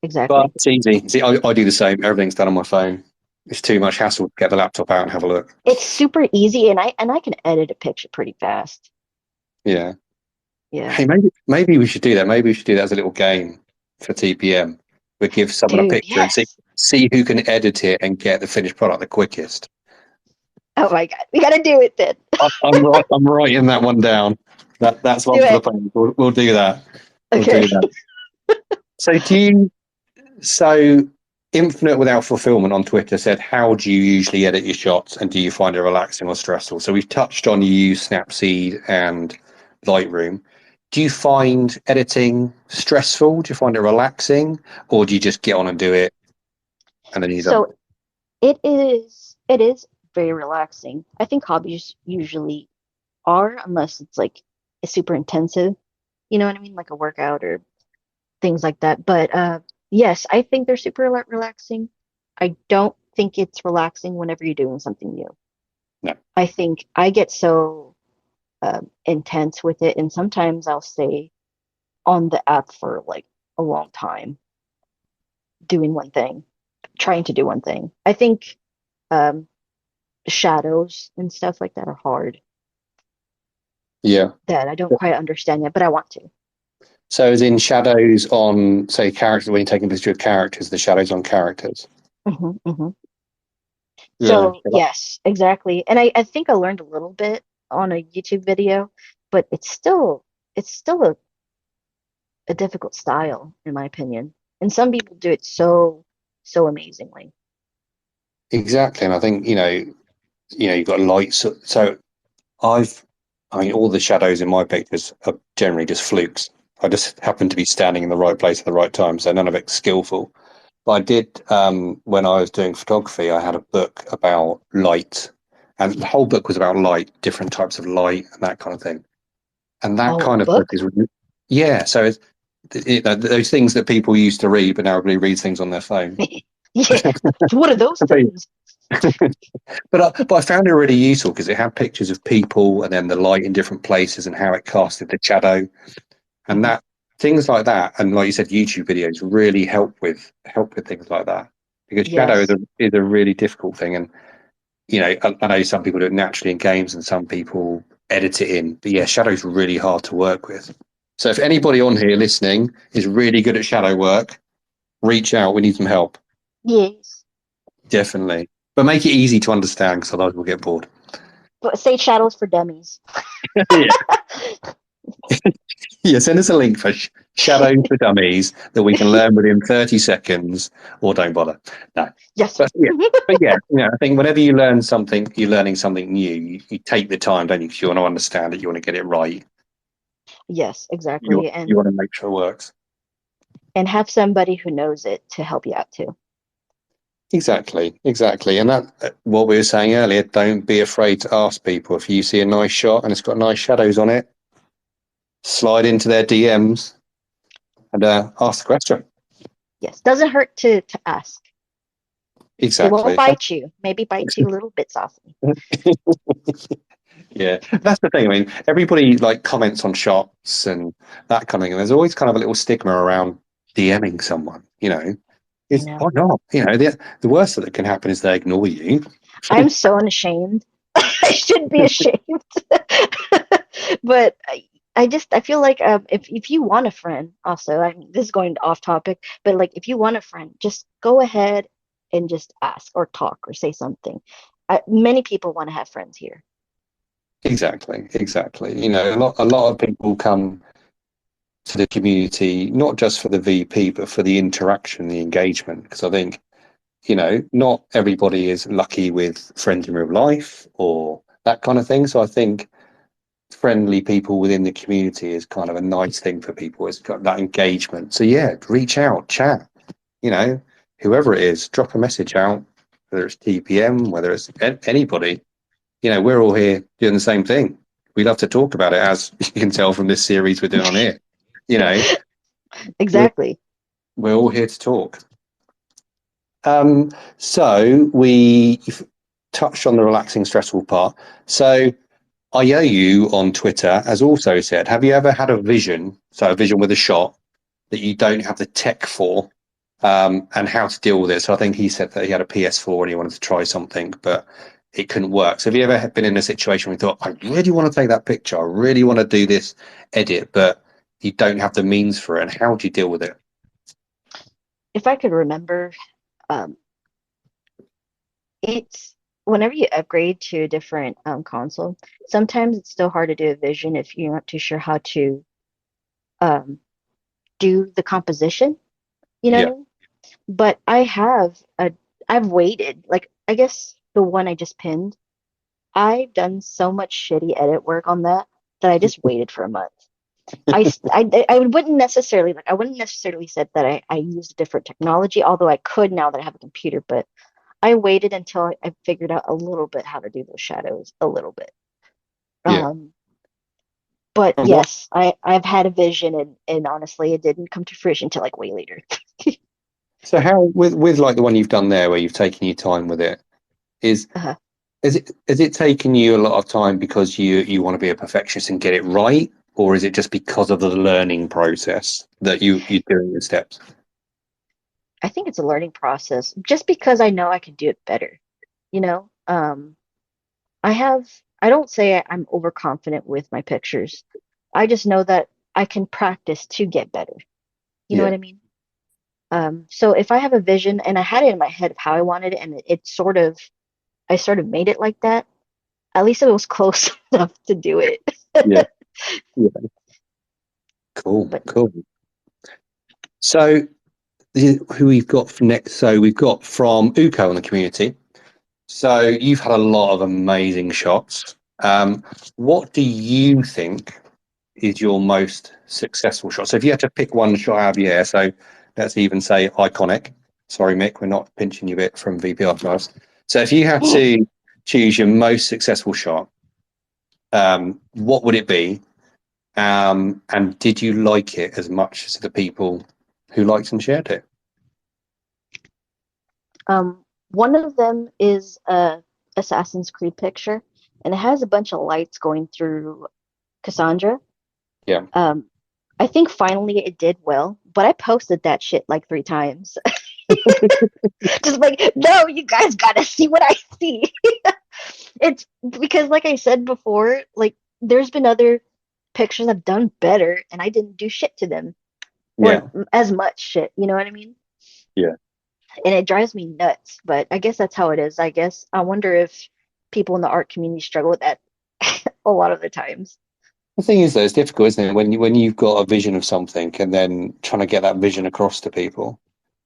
But Exactly. it's easy. See, I do the same. Everything's done on my phone. It's too much hassle to get the laptop out and have a look. It's super easy, and I can edit a picture pretty fast. Yeah. Yeah, Hey, maybe we should do that. Maybe we should do that as a little game for TPM. We give someone a dude. picture and Yes. see who can edit it and get the finished product the quickest. Oh my God, we gotta do it then. I'm writing that one down. That's Do one for the it. plan. We'll do that. We'll Okay. do that. So so Infinite Without Fulfillment on Twitter said, how do you usually edit your shots and do you find it relaxing or stressful? So we've touched on you use Snapseed and Lightroom. Do you find editing stressful? Do you find it relaxing? Or do you just get on and do it and then you're done? So it is very relaxing. I think hobbies usually are, unless it's like it's super intensive. You know what I mean? Like a workout or things like that. But yes, I think they're super relaxing. I don't think it's relaxing whenever you're doing something new. No. I think I get so intense with it, and sometimes I'll stay on the app for like a long time doing one thing, trying to do one thing. I think um, shadows and stuff like that are hard Yeah. that I don't quite understand yet, but I want to. So as in shadows on, say, characters, when you're taking a picture of characters, the shadows on characters. Hmm. Hmm. Yeah. So yes, exactly. And I think I learned a little bit on a YouTube video, but it's still a difficult style in my opinion. And some people do it so amazingly. Exactly. And I think, you've got lights. So I've, I mean, all the shadows in my pictures are generally just flukes. I just happen to be standing in the right place at the right time, so none of it's skillful. But I did, when I was doing photography, I had a book about light, and the whole book was about light, different types of light, and that kind of thing. And that Oh, a kind of book book? is, yeah. So those things that people used to read, but now everybody reads things on their phone. Yeah. What are those things? But I found it really useful because it had pictures of people and then the light in different places and how it casted the shadow and Mhm. that things like that. And like you said, YouTube videos really help with things like that because shadow Yes. is a really difficult thing. And I know some people do it naturally in games and some people edit it in. But yeah, shadow's really hard to work with. So if anybody on here listening is really good at shadow work, reach out. We need some help. Yes. Definitely. But make it easy to understand because otherwise we'll get bored. But say shadows for dummies. Yeah. Yeah, send us a link for Shadows for Dummies that we can learn within 30 seconds or don't bother. No. Yes. But yeah, I think whenever you learn something, you're learning something new, you take the time, don't you? Because you want to understand it, you want to get it right, Yes, you, exactly. you want to make sure it works. And have somebody who knows it to help you out too. Exactly, exactly. And that, what we were saying earlier, don't be afraid to ask people. If you see a nice shot and it's got nice shadows on it, slide into their DMs and ask the question. Yes. Doesn't hurt to ask. It won't Exactly. bite you. Maybe bite you little bit softly. Yeah, that's the thing. I mean, everybody like comments on shots and that kind of thing. And there's always kind of a little stigma around DMing someone. I It's know. why not? The worst that can happen is they ignore you. I'm so unashamed. I shouldn't be ashamed. But I feel like if you want a friend, also, I mean, this is going off topic, but like if you want a friend, just go ahead and just ask or talk or say something. Many people want to have friends here. Exactly. A lot of people come to the community not just for the VP, but for the interaction, the engagement. Because I think not everybody is lucky with friends in real life or that kind of thing. So I think friendly people within the community is kind of a nice thing for people. It's got that engagement. So yeah, reach out, chat, you know, whoever it is, drop a message out, whether it's TPM, whether it's anybody, we're all here doing the same thing. We love to talk about it, as you can tell from this series we're doing on here. You know, we're, Exactly. we're all here to talk. So we touched on the relaxing, stressful part. So I owe you on Twitter has also said, have you ever had a vision, so a vision with a shot that you don't have the tech for, and how to deal with it? So I think he said that he had a PS4 and he wanted to try something, but it couldn't work. So have you ever been in a situation where you thought, I really want to take that picture, I really want to do this edit, but you don't have the means for it? And how do you deal with it? If I could remember, um, it's whenever you upgrade to a different console, sometimes it's still hard to do a vision if you're not too sure how to um, do the composition, you Yeah. know? But I've waited, like I guess the one I just pinned, I've done so much shitty edit work on that I just waited for a month. I wouldn't necessarily said that I used a different technology, although I could now that I have a computer, but I waited until I figured out a little bit how to do those shadows a little bit. Yeah. Um, but And what yes, I've had a vision and honestly it didn't come to fruition until like way later. so how with like the one you've done there where you've taken your time with it, is Uh, is it taken you a lot of time because you want to be a perfectionist and get it right, or is it just because of the learning process that you're doing the steps? I think it's a learning process just because I know I can do it better. You know, I don't say I'm overconfident with my pictures. I just know that I can practice to get better. You know Yeah, what I mean? So if I have a vision and I had it in my head of how I wanted it and I sort of made it like that, at least it was close enough to do it. yeah, yeah. Cool, But cool. So who we've got from next? So we've got from Uko in the community. So you've had a lot of amazing shots. What do you think is your most successful shot? So if you had to pick one shot out of the air, so let's even say iconic. Sorry, Mick, we're not pinching you a bit from VP Archives. So if you had to choose your most successful shot, what would it be? And did you like it as much as the people who liked and shared it? one of them is a Assassin's Creed picture, and it has a bunch of lights going through Cassandra. Yeah. Um, I think finally it did well, but I posted that shit like 3 times. Just like, no, you guys gotta see what I see. It's because, like I said before, like there's been other pictures I've done better, and I didn't do shit to them or Yeah. as much shit. You know what I mean? Yeah. And it drives me nuts. But I guess that's how it is. I guess I wonder if people in the art community struggle with that a lot of the times. The thing is, though, it's difficult, isn't it? When you've got a vision of something and then trying to get that vision across to people.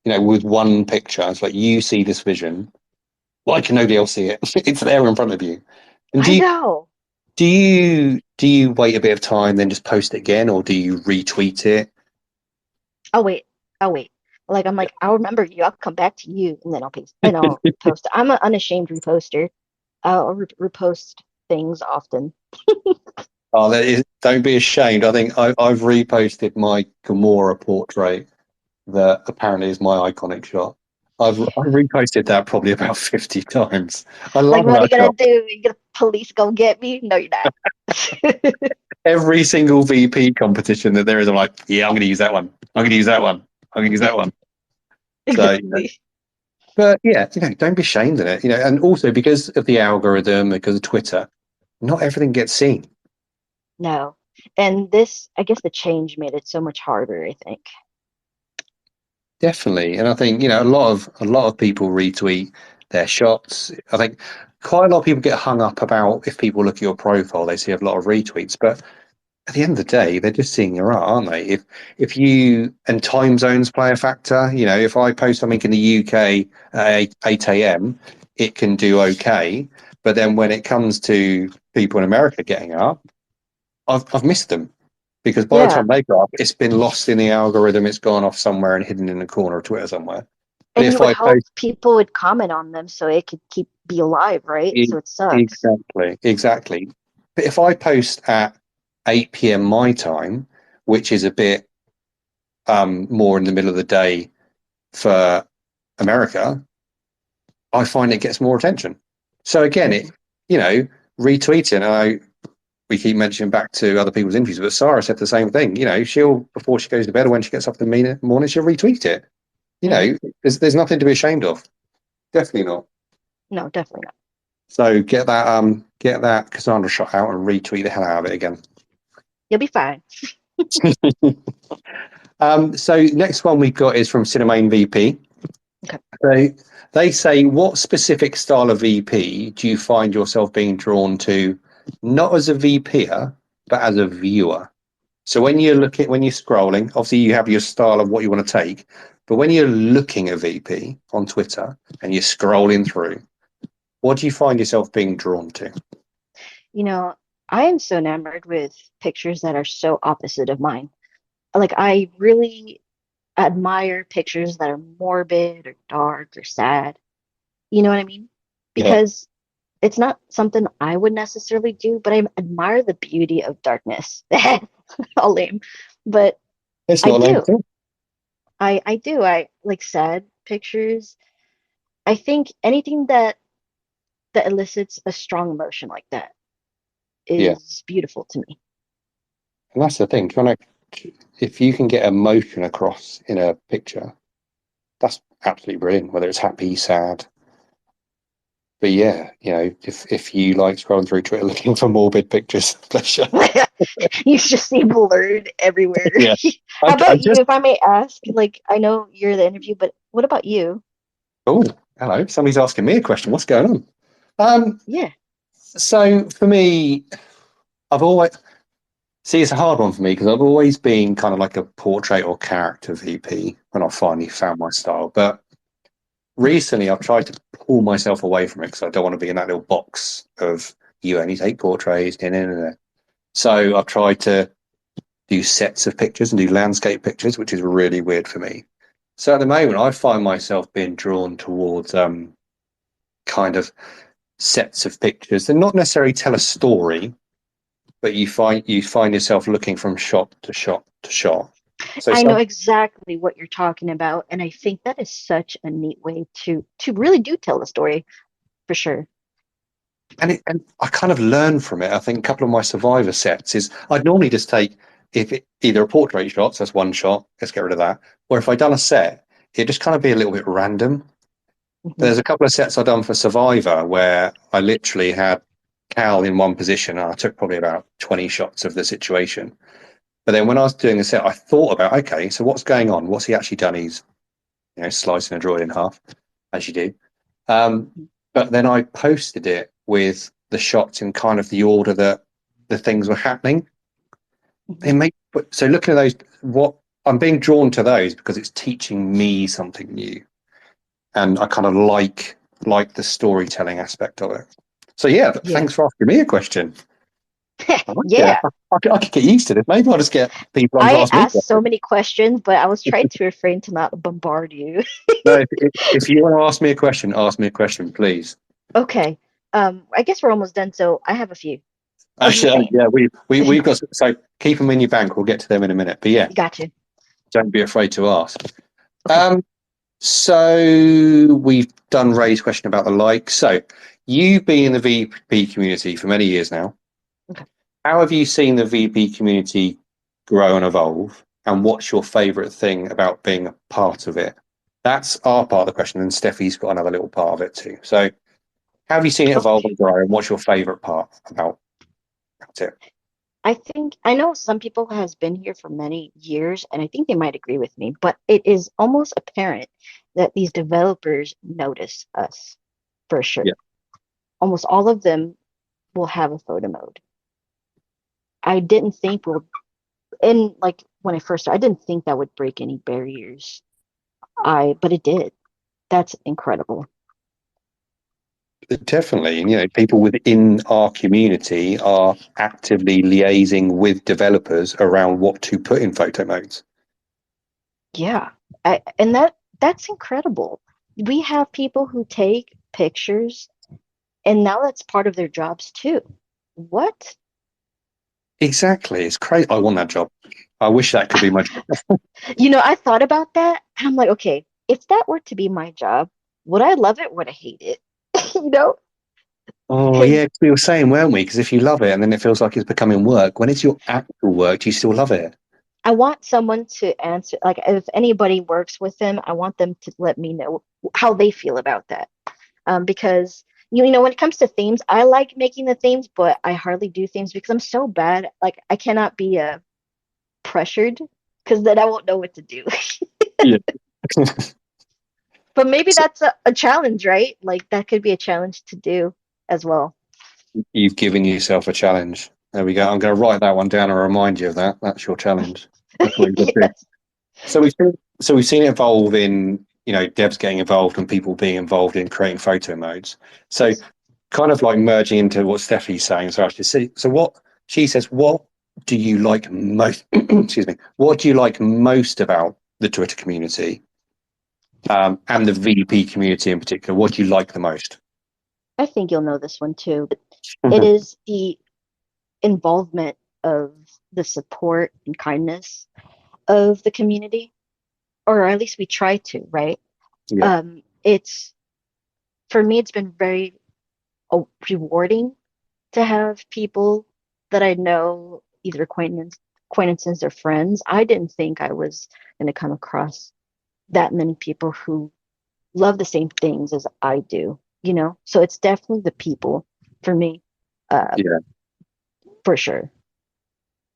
With one picture, it's like you see this vision. Why can nobody else see it? It's there in front of you. And I know. do you wait a bit of time, then just post it again, or do you retweet it? I'll wait. I'll wait. Like I'm Yeah. like, I'll remember you. I'll come back to you, and then I'll paste and I'll post. I'm an unashamed reposter. I'll repost things often. Oh, don't be ashamed. I think I've reposted my Gamora portrait that apparently is my iconic shot. I've reposted that probably about 50 times. I Like, love what are that you gonna shot. do? You gonna police go get me? No, you're not. Every single VP competition that there is, I'm like, yeah, I'm going to use that one. I'm going to use that one. I think it's that one. So, Exactly. but yeah, don't be ashamed of it. And also because of the algorithm, because of Twitter, not everything gets seen. No. And this, I guess the change made it so much harder, I think. Definitely, and I think a lot of people retweet their shots. I think quite a lot of people get hung up about if people look at your profile, they see a lot of retweets, but at the end of the day, they're just seeing your art, aren't they? If you and time zones play a factor, if I post something in the UK at 8 a.m., it can do okay, but then when it comes to people in America getting up, I've missed them because by the Yeah. time they go up, it's been lost in the algorithm. It's gone off somewhere and hidden in the corner of Twitter somewhere. But And you if would I hope post people would comment on them so it could keep be alive, right? e- So it sucks. exactly, but if I post at 8 p.m. my time, which is a bit more in the middle of the day for America, I find it gets more attention. So again, Mhm. retweeting. We keep mentioning back to other people's interviews, but Sarah said the same thing. She'll before she goes to bed or when she gets up in the morning, she'll retweet it. Mhm. There's nothing to be ashamed of. Definitely not. No, definitely not. So get that Cassandra shot out and retweet the hell out of it again. You'll be fine. So next one we've got is from Cinemane VP. Okay. So they say, what specific style of VP do you find yourself being drawn to, not as a VPer, but as a viewer? So when you're scrolling, obviously you have your style of what you want to take, but when you're looking at VP on Twitter and you're scrolling through, what do you find yourself being drawn to? You know, I am so enamored with pictures that are so opposite of mine. Like I really admire pictures that are morbid or dark or sad. You know what I mean? Yeah, Because it's not something I would necessarily do, but I admire the beauty of darkness. All lame. But it's I not lame do. at all. I do. I like sad pictures. I think anything that elicits a strong emotion like that Yeah, is beautiful to me. and that's the thing. If you can get emotion across in a picture, that's absolutely brilliant. Whether it's happy, sad, but yeah, if you like scrolling through Twitter looking for morbid pictures, bless you. You just see blurred everywhere. Yeah, How I about you, just if I may ask? Like, I know you're the interview, but what about you? oh hello, somebody's asking me a question. What's going on? Um, Yeah. so for me, I've always see it's a hard one for me because I've always been kind of like a portrait or character VP when I finally found my style. But recently, I've tried to pull myself away from it because I don't want to be in that little box of you only take portraits. Nah, nah, nah, nah. So I've tried to do sets of pictures and do landscape pictures, which is really weird for me. So at the moment, I find myself being drawn towards kind of sets of pictures and not necessarily tell a story, but you find yourself looking from shot to shot to shot. So I know some exactly what you're talking about, and I think that is such a neat way to really do tell the story for sure. and I kind of learn from it. I think a couple of my survivor sets is I'd normally just take either a portrait shot, so that's one shot, let's get rid of that, or if I'd done a set, it'd just kind of be a little bit random. Hmm. There's a couple of sets I've done for Survivor where I literally had Cal in one position and I took probably about 20 shots of the situation. But then when I was doing the set, I thought about, okay, so what's going on? What's he actually done? He's, slicing a droid in half, as you do. Um, but then I posted it with the shots in kind of the order that the things were happening. They Hmm. make so looking at those, what I'm being drawn to those because it's teaching me something new, and I kind of like the storytelling aspect of it. So yeah, Yeah. thanks for asking me a question. I like it. Yeah. I could get used to this. Maybe I'll just get people on to I ask me asked so questions. many questions, but I was trying to refrain to not bombard you. No, if you want to ask me a question, please. Okay. I guess we're almost done, so I have a few. Of the Actually, same. yeah, we've got so keep them in your bank. We'll get to them in a minute. But yeah, Gotcha. don't be afraid to ask. Okay. Um, so we've done Ray's question about the like. So you've been in the VP community for many years now. Okay. How have you seen the VP community grow and evolve? and what's your favorite thing about being a part of it? That's our part of the question, and Steffi's got another little part of it too. So, how have you seen it evolve Okay. and grow, and what's your favorite part about it? I think I know some people has been here for many years, and I think they might agree with me, but it is almost apparent that these developers notice us for Yeah, sure. Almost all of them will have a photo mode. I didn't think we'll, and like when I first started, I didn't think that would break any barriers. But it did. That's incredible. definitely. And, people within our community are actively liaising with developers around what to put in photo modes. Yeah. And that's incredible. We have people who take pictures, and now that's part of their jobs too. What? Exactly. It's crazy. I want that job. I wish that could be my job. I thought about that, and I'm like, okay, if that were to be my job, would I love it? Would I hate it? You know, Oh, because yeah, we were saying, weren't we? Because if you love it and then it feels like it's becoming work, when it's your actual work, do you still love it? I want someone to answer, like, if anybody works with them, I want them to let me know how they feel about that. Because when it comes to themes, I like making the themes, but I hardly do themes because I'm so bad. Like, I cannot be pressured because then I won't know what to do. Yeah. But maybe So that's a challenge, right? Like that could be a challenge to do as well. you've given yourself a challenge. There we go. I'm going to write that one down and remind you of that. That's your challenge. That's what you're doing. Yes. So we've seen it evolve in, devs getting involved and people being involved in creating photo modes. So Yes. kind of like merging into what Steffi's saying. So actually see, so what she says, what do you like most, excuse me, what do you like most about the Twitter community, and the VP community in particular? What do you like the most? I think you'll know this one too. It Mhm. is the involvement of the support and kindness of the community, or at least we try to, right? Yeah, It's for me, it's been very rewarding to have people that I know, either acquaintances or friends. I didn't think I was going to come across that many people who love the same things as I do. So it's definitely the people for me, uh, yeah, for sure.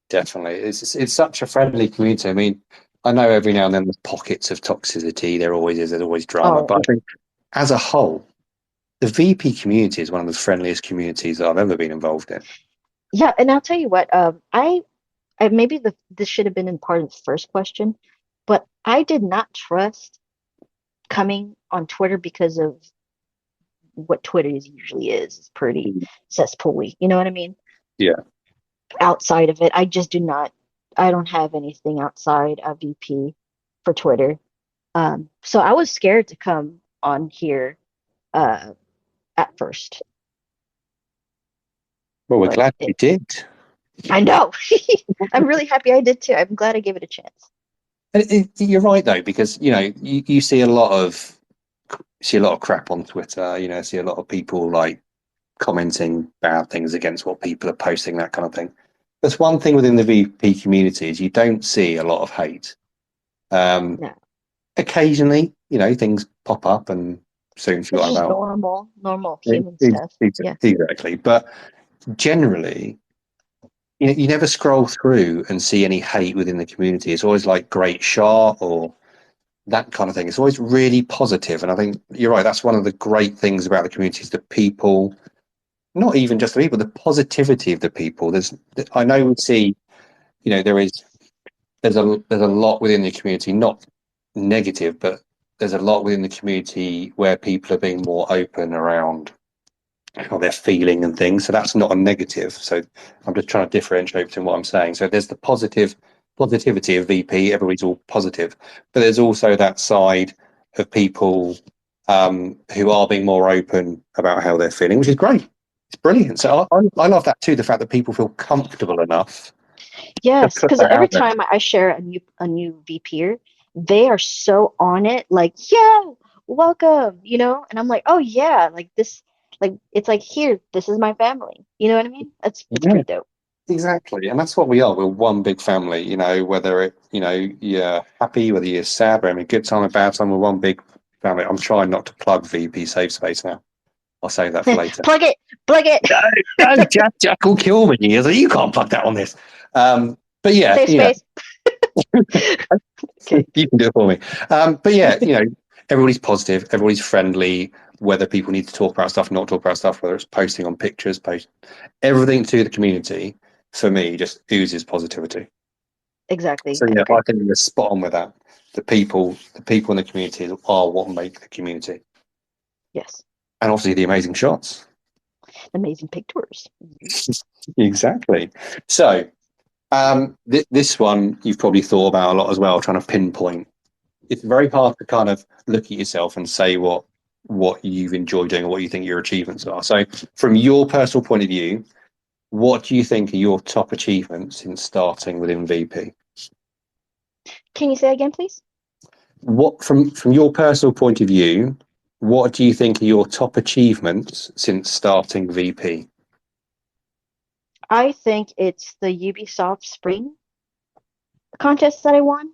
definitely. It's such a friendly community. I mean, I know every now and then there's pockets of toxicity. There always is. There's always drama. Oh, But I think as a whole, the VP community is one of the friendliest communities that I've ever been involved in. yeah, and I'll tell you what, I maybe this should have been in part of the first question, but I did not trust coming on Twitter because of what Twitter usually is. It's pretty cesspooly. You know what I mean? Yeah. Outside of it, I don't have anything outside of VP for Twitter. So I was scared to come on here uh, at first, Well, we're but glad you did. I know. I'm really happy I did too. I'm glad I gave it a chance. You're right though, because you see a lot of crap on Twitter. See a lot of people like commenting bad things against what people are posting, that kind of thing. That's one thing within the VP community is you don't see a lot of hate. Um, Yeah, Occasionally, things pop up and soon it's forgotten just about. normal human stuff. Yeah. Exactly, but generally, you never scroll through and see any hate within the community. It's always like great shot or that kind of thing. It's always really positive, and I think you're right. That's one of the great things about the community is the people, not even just the people, the positivity of the people. I know we see, there's a lot within the community, not negative, but there's a lot within the community where people are being more open around how they're feeling and things. So that's not a negative. So I'm just trying to differentiate between what I'm saying. So there's the positivity of VP. Everybody's all positive, but there's also that side of people, who are being more open about how they're feeling, which is great. It's brilliant. So I love that too. The fact that people feel comfortable enough to Yes, put because that every out there. time I share a new VPer, they are so on it, like, yo, welcome, and I'm like, oh yeah, like this, like it's like here, this is my family. You know what I mean? It's Yeah, pretty dope. Exactly, and that's what we are. We're one big family, whether you're happy, whether you're sad, we're having a good time, a bad time, we're one big family. I'm trying not to plug VP Safe Space now. I'll save that for later. Plug it, plug it. No, Jack will kill me. He's like, you can't plug that on this. But yeah, Safe space. Okay. you can do it for me. But yeah, everybody's positive, everybody's friendly. Whether people need to talk about stuff, not talk about stuff, whether it's posting on pictures, everything to the community, for me, just oozes positivity. Exactly. So yeah, I think you're spot on with that. The people in the community are what make the community. Yes. And obviously the amazing shots. Amazing pictures. Exactly. So this one you've probably thought about a lot as well, trying to pinpoint. It's very hard to kind of look at yourself and say what you've enjoyed doing or what you think your achievements are. So from your personal point of view, what do you think are your top achievements in starting within VP? Can you say again, please? What from your personal point of view, what do you think are your top achievements since starting VP? I think it's the Ubisoft Spring contest that I won.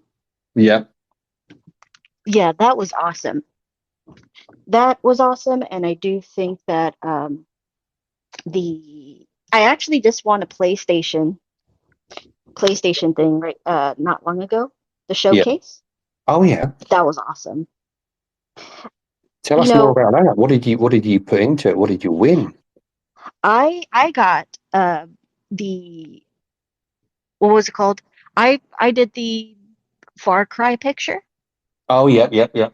Yeah. Yeah, that was awesome. That was awesome, and I do think that the I actually just won a PlayStation thing right not long ago. The Yeah. showcase. Oh yeah. That was awesome. Tell You us more know, about that. What did you put into it? What did you win? I got the what was it called? I did the Far Cry picture, Oh yeah, yeah, yeah.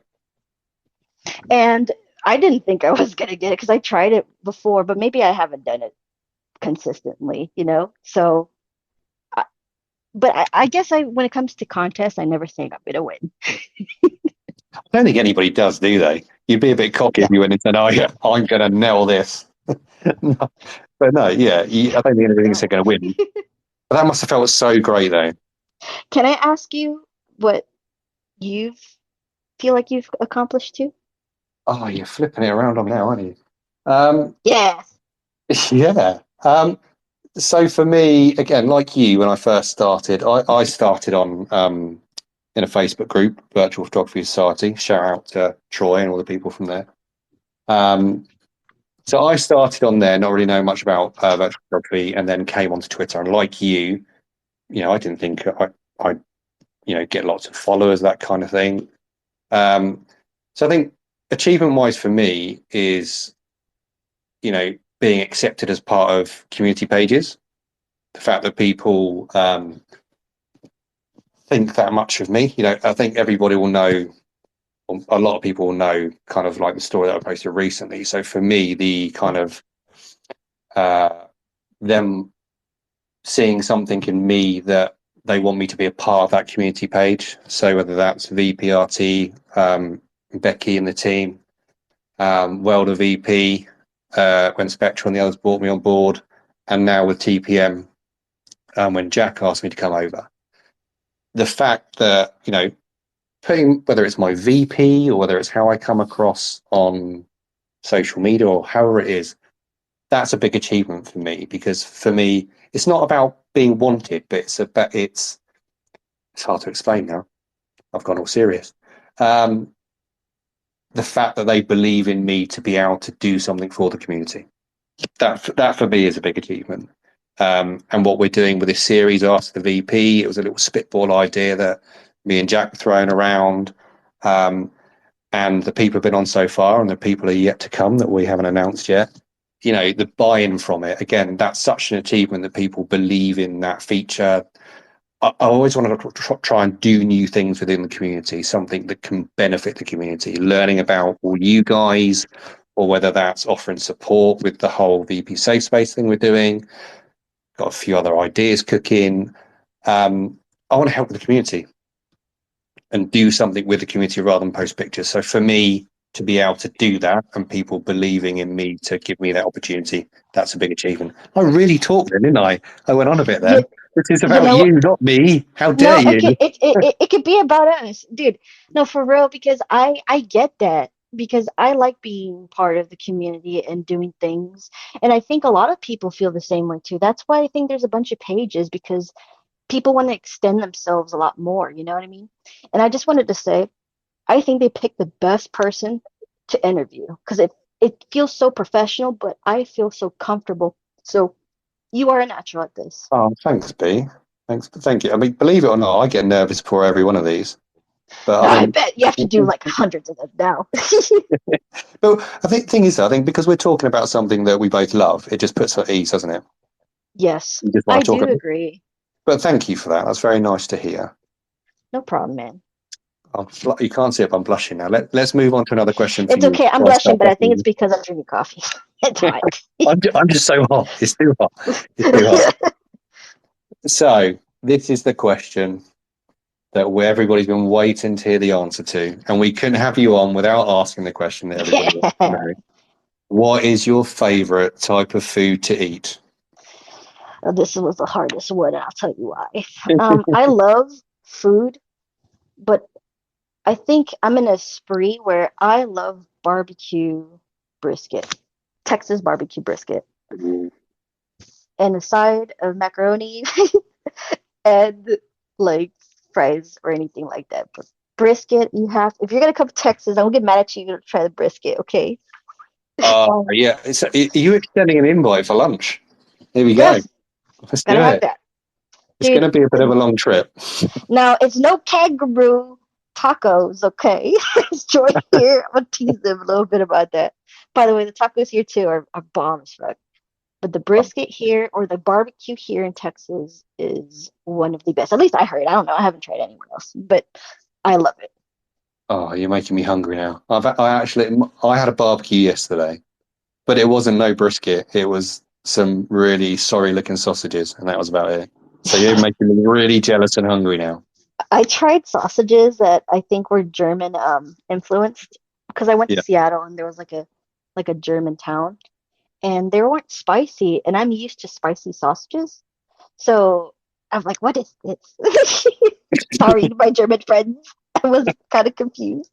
and I didn't think I was gonna get it because I tried it before, but maybe I haven't done it consistently, So, I, but I guess when it comes to contests, I never think I'm gonna win. I don't think anybody does, do they? You'd be a bit cocky if No. you went and said, "Oh yeah, I'm going to nail this." No. But no, yeah, I don't think anybody thinks they're No. going to win. But that must have felt so great, though. Can I ask you what you feel like you've accomplished too? Oh, you're flipping it around on now, aren't you? Um, Yes. yeah. So for me, again, like you, when I first started, I started on in a Facebook group, Virtual Photography Society. Shout out to Troy and all the people from there. Um, so I started on there, not really knowing much about virtual photography, and then came onto Twitter. And like you, I didn't think I get lots of followers, that kind of thing. So I think achievement-wise for me is, being accepted as part of community pages. The fact that people think that much of me, I think everybody will know, or a lot of people will know, kind of like the story that I posted recently. So for me, the kind of them seeing something in me that they want me to be a part of that community page. So whether that's VPRT, Becky and the team, World of VP, when Spectra and the others brought me on board, and now with TPM, when Jack asked me to come over. The fact that, putting, whether it's my VP or whether it's how I come across on social media or however it is, that's a big achievement for me, because for me, it's not about being wanted, but it's hard to explain now. I've gone all serious. The fact that they believe in me to be able to do something for the community, that for me is a big achievement. And what we're doing with this series after the VP, it was a little spitball idea that me and Jack were throwing around. And the people have been on so far, and the people are yet to come that we haven't announced yet. The buy-in from it, again, that's such an achievement that people believe in that feature. I always wanted to try and do new things within the community, something that can benefit the community, learning about all you guys, or whether that's offering support with the whole VP Safe Space thing we're doing. Got a few other ideas cooking. I want to help the community and do something with the community rather than post pictures. So for me to be able to do that and people believing in me to give me that opportunity, that's a big achievement. I really talked then, didn't I? I went on a bit there. You, This is you about know, you, not me. How dare no, you? okay, it could be about us, dude. No, for real, because I get that. because I like being part of the community and doing things. And I think a lot of people feel the same way too. That's why I think there's a bunch of pages because people want to extend themselves a lot more, you know what I mean? And I just wanted to say, I think they picked the best person to interview because it feels so professional, but I feel so comfortable. So you are a natural at this. Oh, thanks, B. Thank you. I mean, believe it or not, I get nervous before every one of these. But Now, I I mean, bet you have to do like hundreds of them now. but I think thing is, though, I think because we're talking about something that we both love, it just puts us at ease, doesn't it? Yes, We just I want to talk do about it. agree. But thank you for that. That's very nice to hear. No problem, man. You can't see it, but I'm blushing now. Let's move on to another question for It's you. okay. I'm Before I blushing, start but I think it's blushing. because I'm drinking coffee. It's hot. I'm just so hot. It's too hot. It's too hot. So this is the question that everybody's been waiting to hear the answer to, and we couldn't have you on without asking the question that everybody wants to know. What is your favorite type of food to eat? This was the hardest one, and I'll tell you why. I love food, but I think I'm in a spree where I love barbecue brisket, Texas barbecue brisket, and a side of macaroni and like fries or anything like that. But brisket, if you're gonna come to Texas, I won't get mad at you. You're gonna try the brisket, okay? Yeah. Are you extending an invite for lunch? Here we go. Yes, Let's gotta do have it. that, It's going dude. to be a bit of a long trip. Now it's no kangaroo tacos, okay? It's Joy here. I'm gonna tease them a little bit about that. By the way, the tacos here too are bomb as fuck. But the brisket here or the barbecue here in Texas is one of the best. At least I heard. I don't know. I haven't tried anywhere else, but I love it. Oh, you're making me hungry now. I had a barbecue yesterday, but it wasn't no brisket. It was some really sorry looking sausages, and that was about it. So you're making me really jealous and hungry now. I tried sausages that I think were German influenced because I went to Yeah. Seattle and there was like a German town and they weren't spicy and I'm used to spicy sausages. So I'm like, what is this? Sorry, my German friends. I was kind of confused.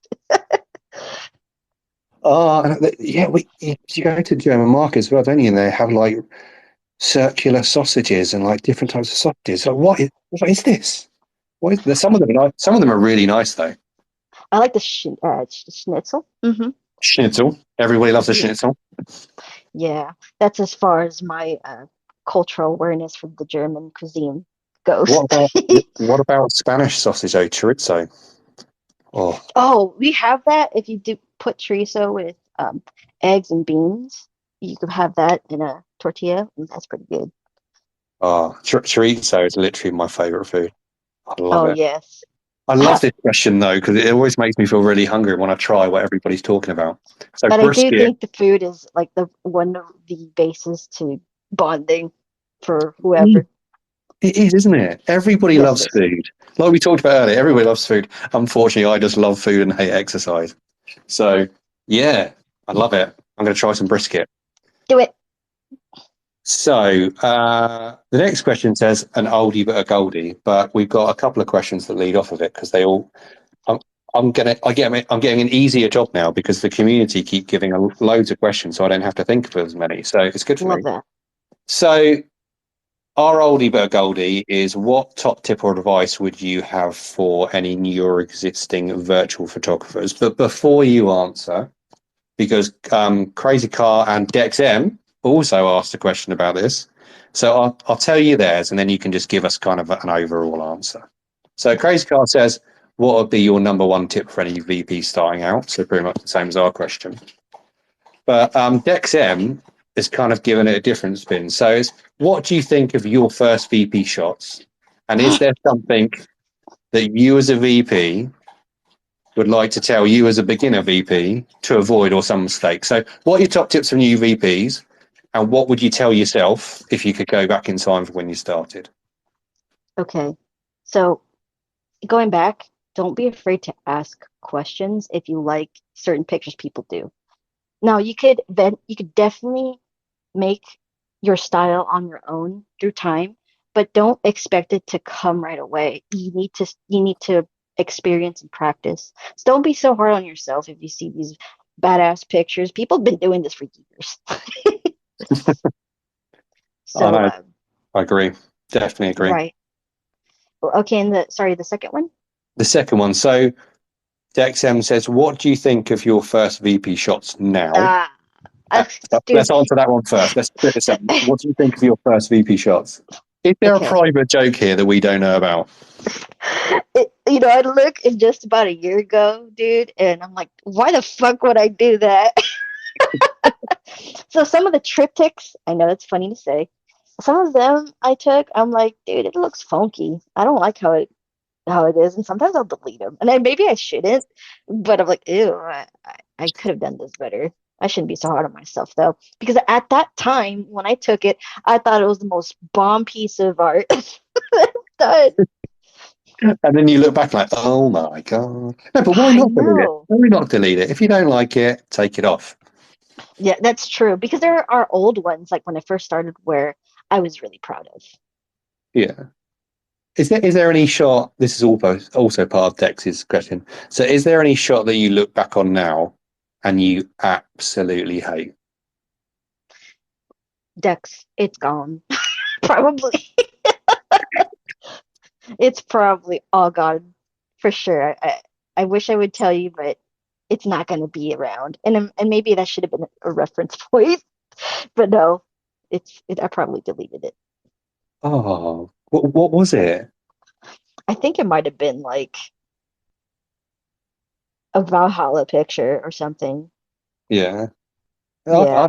Oh, yeah. You go to German market as well, don't you? And they have like circular sausages and like different types of sausages. So what is this? Some of them are nice. Some of them are really nice though. I like the schnitzel. Schnitzel. Everybody loves a Yeah, schnitzel. yeah. That's as far as my cultural awareness for the German cuisine goes. What about what about Spanish sausage? Oh, chorizo. Oh, Oh, we have that. If you do put chorizo with eggs and beans, you could have that in a tortilla, and that's pretty good. chorizo is literally my favorite food. I love Oh, it. yes. I love But this question though because it always makes me feel really hungry when I try what everybody's talking about. So I do brisket, think the food is like the one of the bases to bonding for mm, whoever. it is, isn't it? Everybody Yes, it loves is. food. Like we talked about earlier, everybody loves food. Unfortunately, I just love food and hate exercise. So yeah, I love it. I'm going to try some brisket. Do it. So the next question says an oldie but a goldie, but we've got a couple of questions that lead off of it because they all. I'm, I'm getting an easier job now because the community keep giving loads of questions, so I don't have to think of as many. So it's good for Love me. that. So our oldie but a goldie is what top tip or advice would you have for any new or existing virtual photographers? But before you answer, because Crazy Car and Dex M also asked a question about this. So I'll tell you theirs, and then you can just give us kind of an overall answer. So Crazy Car says, "What would be your number one tip for any VP starting out?" So pretty much the same as our question. But Dex M has kind of given it a different spin. So it's, what do you think of your first VP shots? And is there something that you as a VP would like to tell you as a beginner VP to avoid or some mistakes? So, what are your top tips for new VPs? And what would you tell yourself if you could go back in time for when you started? Okay. So going back, don't be afraid to ask questions if you like certain pictures people do. Now you could definitely make your style on your own through time, but don't expect it to come right away. You need to experience and practice. So don't be so hard on yourself if you see these badass pictures. People have been doing this for years. I So, know. I agree. Definitely agree. right. Okay, and the second one? The second one. So DexM says, "What do you think of your first VP shots now?" Ah, Let's dude. answer that one first. Let's split this up. What do you think of your first VP shots? Is there a Okay. private joke here that we don't know about? I look in just about a year ago, dude, and I'm like, why the fuck would I do that? So some of the triptychs, I know it's funny to say, some of them I took, I'm like, dude, it looks funky. I don't like how it is, and sometimes I'll delete them. And then maybe I shouldn't, but I'm like, ew, I could have done this better. I shouldn't be so hard on myself though, because at that time when I took it, I thought it was the most bomb piece of art done. And then you look back like, oh my God. No, but why I not delete it? know. Why not delete it? If you don't like it, take it off. Yeah, that's true. Because there are old ones, like when I first started, where I was really proud of. Yeah. Is there any shot? This is also part of Dex's question. So, is there any shot that you look back on now and you absolutely hate? Dex, it's gone. Probably. It's probably all gone for sure. I wish I would tell you, but it's not going to be around. And maybe that should have been a reference point, but no, I probably deleted it. Oh, what was it? I think it might have been like a Valhalla picture or something. Yeah. I Yeah.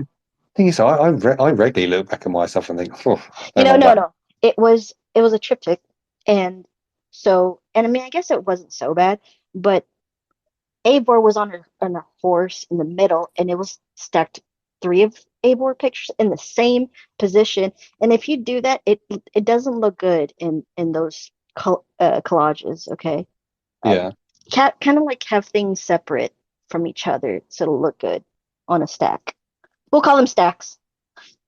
think it's I regularly look back at myself and think, oh, don't want No, that. no. It was a triptych, and I mean, I guess it wasn't so bad, but Eivor was on a horse in the middle, and it was stacked three of Eivor pictures in the same position. And if you do that, it doesn't look good in those collages. Okay, Yeah. kind of like have things separate from each other so it'll look good on a stack. We'll call them stacks.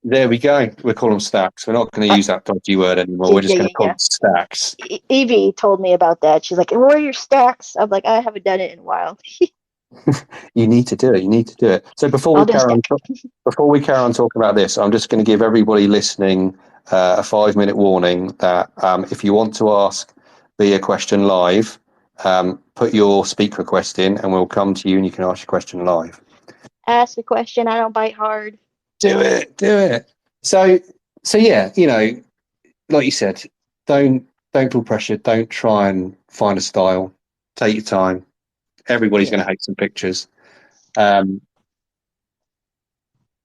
There we go. We call them stacks. We're not going to Uh, use that dodgy word anymore. yeah, We're just yeah, going yeah, to call yeah. them stacks. Evie told me about that. She's like, "Where are your stacks?" I'm like, "I haven't done it in a while." You need to do it. You need to do it. So I'll do a stack. before we carry on talking about this, I'm just going to give everybody listening a 5-minute warning that if you want to ask me a question live, put your speak request in, and we'll come to you, and you can ask your question live. Ask a question. I don't bite hard. Do it. Do it. So yeah, like you said, don't don't feel pressured. Don't try and find a style. Take your time. Everybody's going Yeah. to hate some pictures. Um,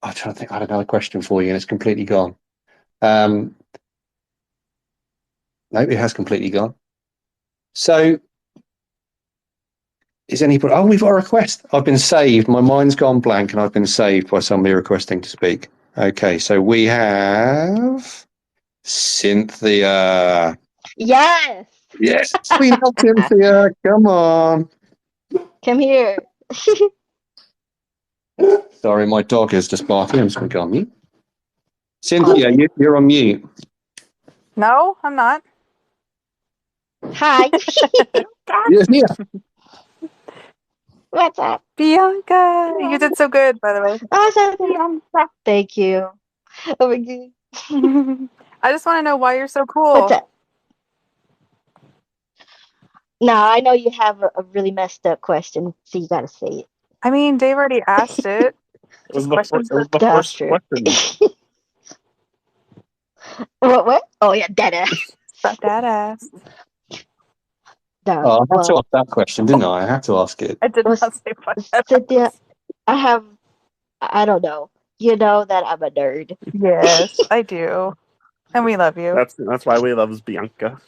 I'm trying to think. I had another question for you, and it's completely gone. Um, no, it has completely gone. So, is anybody? Oh, we've got a request. I've been saved. My mind's gone blank, and I've been saved by somebody requesting to speak. Okay, so we have Cynthia. Yes. Yes, we love Cynthia. Come on. Come here. Sorry, my dog is just barking. I'm just going to go on mute. All Cynthia, good. you're on mute. No, I'm not. Hi. Yes, yeah. What's up? Bianca, you did so good, by the way. Awesome. Thank you. Oh my God. I just want to know why you're so What's cool. up? Now I know you have a really messed up question, so you gotta say it. I mean, Dave already asked it. Just questions. That's true. What? Oh yeah, dead. That ass. No. Oh, I had to Well, ask that question, didn't I? I had to ask it. I did well, not say fuck that Cynthia, ass. I have. I don't know. You know that I'm a nerd. Yes, I do. And we love you. That's why we love Bianca.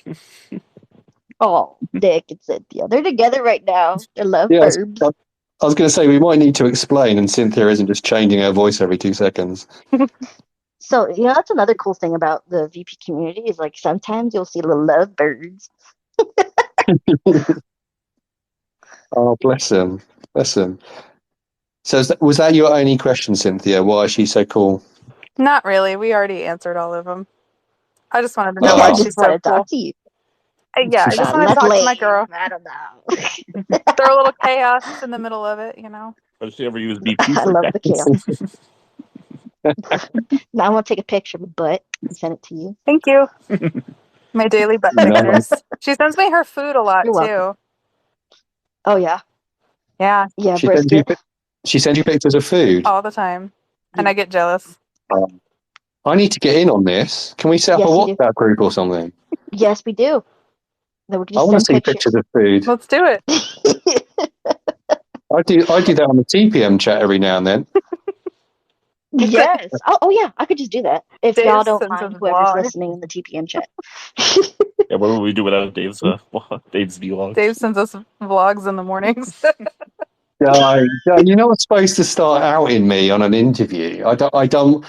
Oh, Nick and Cynthia. They're together right now. They're love Yeah, birds. I was going to say we might need to explain, and Cynthia isn't just changing her voice every 2 seconds. So, that's another cool thing about the VP community is like sometimes you'll see little love birds. Oh, bless him, bless him. So was that your only question, Cynthia? Why is she so cool? Not really. We already answered all of them. I just wanted to know Yeah, why I Oh, just she's want so to talk cool. to you. Yeah, I just want to That's talk to lame. my girl. I don't know. Throw a little chaos in the middle of it, you know. Does she ever use BP I for love the kale. dads? Now I want to take a picture of a butt and send it to you. Thank you. My daily butt No. pictures. She sends me her food a lot You're welcome. too. Oh yeah, Yeah, yeah, She sends you brisket. she sends you pictures of food. all the time. And I get jealous. Um, I need to get in on this. Can we set up a Yes, you do. WhatsApp group or something? Yes, we do. Then we can I just want to send see pictures pictures. of food. Let's do it. I do that on the TPM chat every now and then. Yes. Oh yeah, I could just do that if Dave y'all don't sends us mind whoever's vlogs. listening in the TPM chat. Yeah, what would we do without Dave's vlogs? Dave sends us vlogs in the mornings. You're not supposed to start outing me on an interview. I done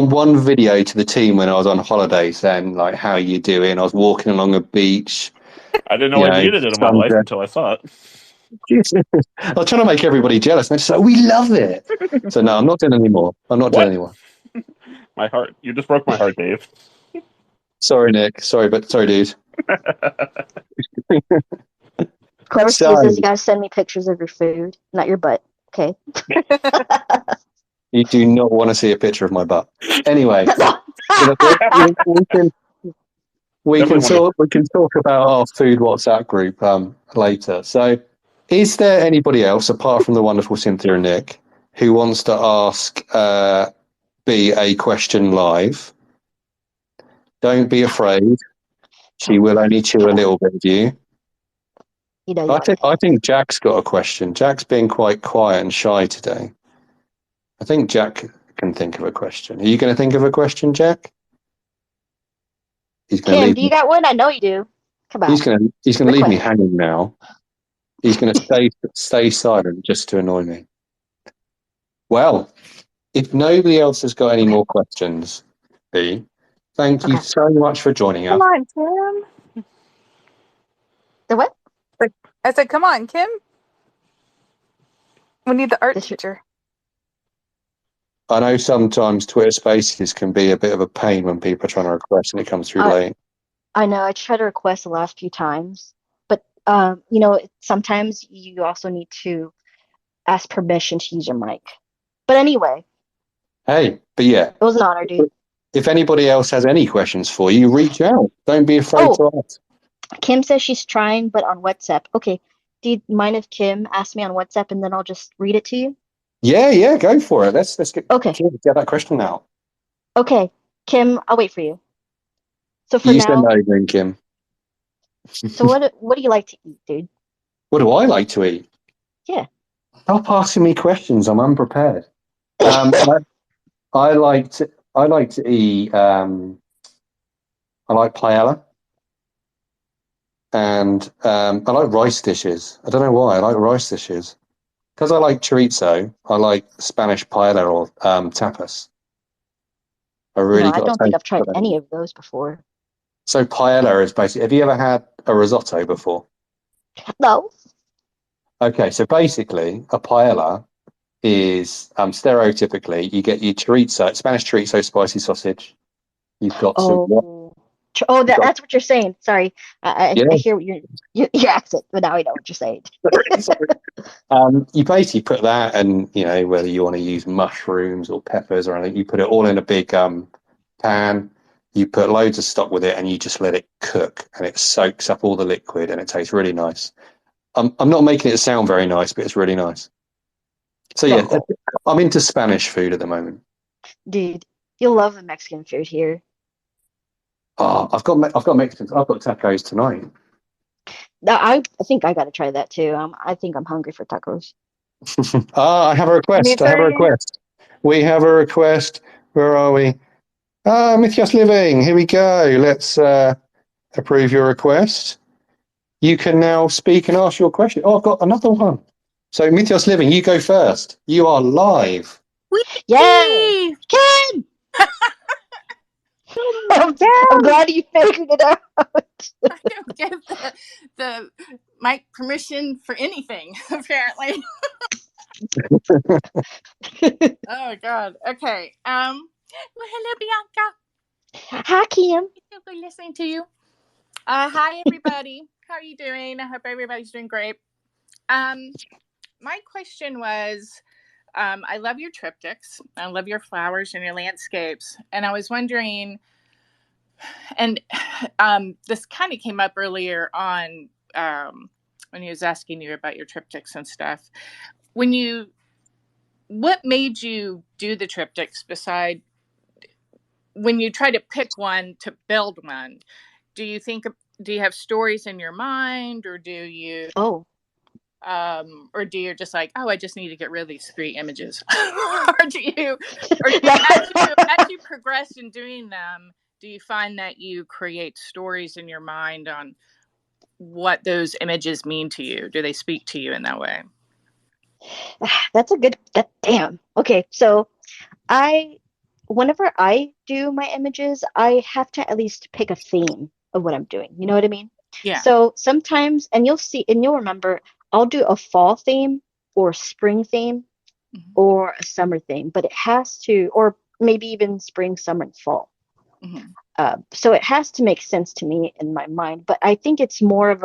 one video to the team when I was on holiday saying like how you doing. I was walking along a beach, I didn't you know I know, needed it in my life sunset. until I saw it. I was trying to make everybody jealous. And they're just like, we love it. So no, I'm not doing anymore. I'm not doing What? anymore. My heart. You just broke my heart, Dave. Sorry, Nick. Sorry, dude. Whoever So sees this, you gotta send me pictures of your food, not your butt. Okay. you do not want to see a picture of my butt. Anyway, we can Definitely want talk about our food WhatsApp group later. So, is there anybody else apart from the wonderful Cynthia and Nick who wants to ask B a question live? Don't be afraid. She will only chew a little bit of you. You know you like I that. think Jack's got a question. Jack's being quite quiet and shy today. I think Jack can think of a question. Are you going to think of a question, Jack? He's going to Kim, leave do me. you got one? I know you do. Come on. He's going to leave me Request. hanging now. He's going to stay silent just to annoy me. Well, if nobody else has got any more questions, B, thank you Okay. so much for joining Come us. on, Kim. The what? I said, come on, Kim. We need the art This- teacher. I know sometimes Twitter Spaces can be a bit of a pain when people are trying to request and it comes through late. I know. I tried to request the last few times, but sometimes you also need to ask permission to use your mic. But anyway, Hey, but yeah, it was an honor, dude. if anybody else has any questions for you, reach out. Don't be afraid Oh, to ask. Kim says she's trying, but on WhatsApp. Okay. Do you mind if Kim asks me on WhatsApp and then I'll just read it to you? Yeah, go for it. Let's get Okay. that question out. Okay. Kim, I'll wait for you. So for You send now, over in, Kim. so what do you like to eat, dude? What do I like to eat? Yeah. Stop asking me questions. I'm unprepared. I like to eat. I like paella, and I like rice dishes. I don't know why I like rice dishes because I like chorizo. I like Spanish paella or tapas. I really I got don't a think taste I've tried for them. any of those before. So paella is basically. Have you ever had a risotto before? No. Okay, so basically a paella is stereotypically you get your chorizo, Spanish chorizo, spicy sausage. You've got some. Oh. You've got, That's what you're saying. Sorry. yeah. I hear what your accent, but now I know what you're saying. Sorry. You basically put that, and whether you want to use mushrooms or peppers or anything, you put it all in a big pan. You put loads of stock with it, and you just let it cook, and it soaks up all the liquid, and it tastes really nice. I'm not making it sound very nice, but it's really nice. So yeah, No. I'm into Spanish food at the moment. Dude, you'll love the Mexican food here. Oh, I've got Mexicans. I've got tacos tonight. No, I think I gotta try that too. I think I'm hungry for tacos. I have a Me request. I have a too. request. We have a request. Where are we? Mythios Living. Here we go. Let's approve your request. You can now speak and ask your question. Oh, I've got another one. So Mythios Living, you go first. You are live. Yes! Ken! I'm glad you figured it out. I don't give the mic permission for anything, apparently. Oh God. Okay. Well, hello, Bianca. Hi, Kim. It's so good listening to you. Hi, everybody. How are you doing? I hope everybody's doing great. my question was, I love your triptychs. I love your flowers and your landscapes. And I was wondering, and this kind of came up earlier on when he was asking you about your triptychs and stuff. What made you do the triptychs beside when you try to pick one to build one? Do you have stories in your mind, or do you just like, oh, I just need to get rid of these 3 images? or do you as you progress in doing them, do you find that you create stories in your mind on what those images mean to you? Do they speak to you in that way? That's a good. Damn. Okay, so whenever I do my images, I have to at least pick a theme of what I'm doing. You know what I mean? Yeah. So sometimes, and you'll remember, I'll do a fall theme or spring theme or a summer theme, but it has to, or maybe even spring, summer, and fall. So it has to make sense to me in my mind. But I think it's more of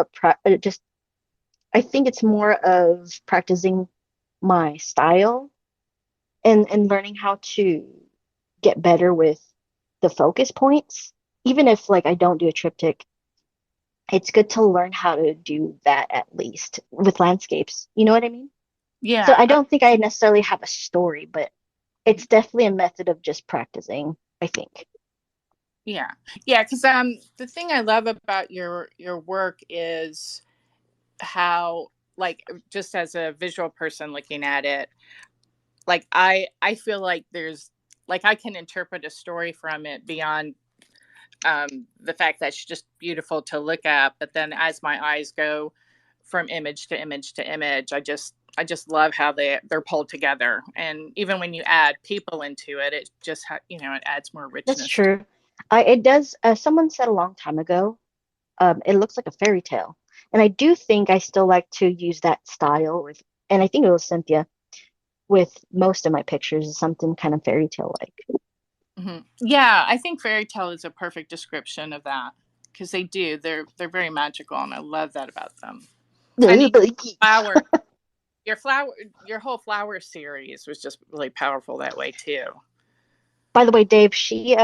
I think it's more of practicing my style and learning how to get better with the focus points. Even if like I don't do a triptych, it's good to learn how to do that at least with landscapes. You know what I mean? Yeah. So I don't think I necessarily have a story, but it's definitely a method of just practicing, I think. Yeah. Because the thing I love about your work is how, like, just as a visual person looking at it, like I feel like there's, like, I can interpret a story from it beyond the fact that it's just beautiful to look at. But then as my eyes go from image to image to image, I just love how they're pulled together. And even when you add people into it, it just it adds more richness. That's true. It does. Someone said a long time ago, it looks like a fairy tale, and I do think I still like to use that style with, and I think it was Cynthia, with most of my pictures is something kind of fairy tale like. Yeah, I think fairy tale is a perfect description of that, because they're very magical, and I love that about them. Your whole flower series was just really powerful that way too. By the way, Dave, she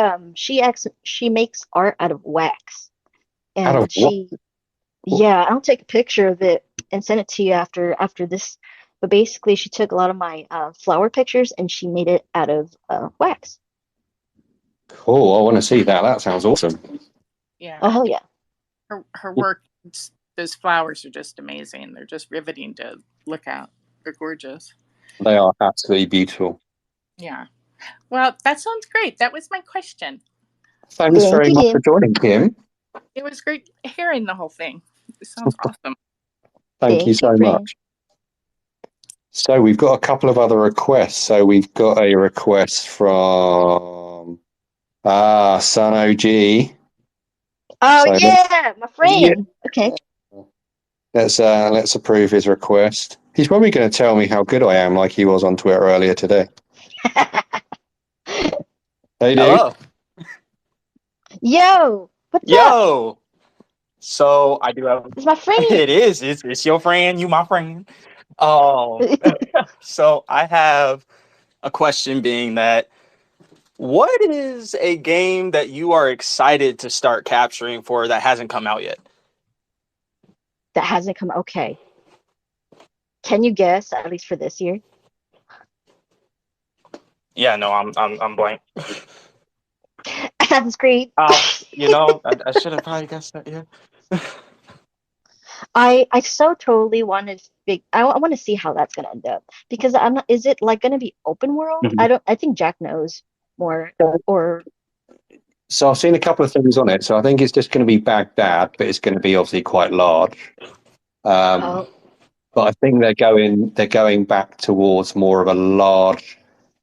makes art out of wax, and I'll take a picture of it and send it to you after this. But basically, she took a lot of my flower pictures and she made it out of wax. Cool. I want to see that. That sounds awesome. Yeah. Oh, hell yeah. Her work, those flowers are just amazing. They're just riveting to look at. They're gorgeous. They are absolutely beautiful. Yeah. Well, that sounds great. That was my question. Thanks very much for joining, Kim. It was great hearing the whole thing. It sounds awesome. Thank you so much. So we've got a couple of other requests. So we've got a request from Sun OG. Oh, so yeah, my friend. Yeah. Okay. Let's approve his request. He's probably going to tell me how good I am, like he was on Twitter earlier today. Hey, dude. Hello. Yo. What's up? So I do have. It's my friend. It is. It's your friend. You my friend. So I have a question, being that, what is a game that you are excited to start capturing for that hasn't come out yet? That hasn't come. Okay. Can you guess, at least for this year? Yeah, no, I'm blank. Assassin's Creed. I should have probably guessed that. Yeah. I so totally want to. I want to see how that's gonna end up, because I'm not. Is it like gonna be open world? Mm-hmm. I think Jack knows more. Or. So I've seen a couple of things on it. So I think it's just going to be Baghdad, but it's going to be obviously quite large. But I think they're going back towards more of a large,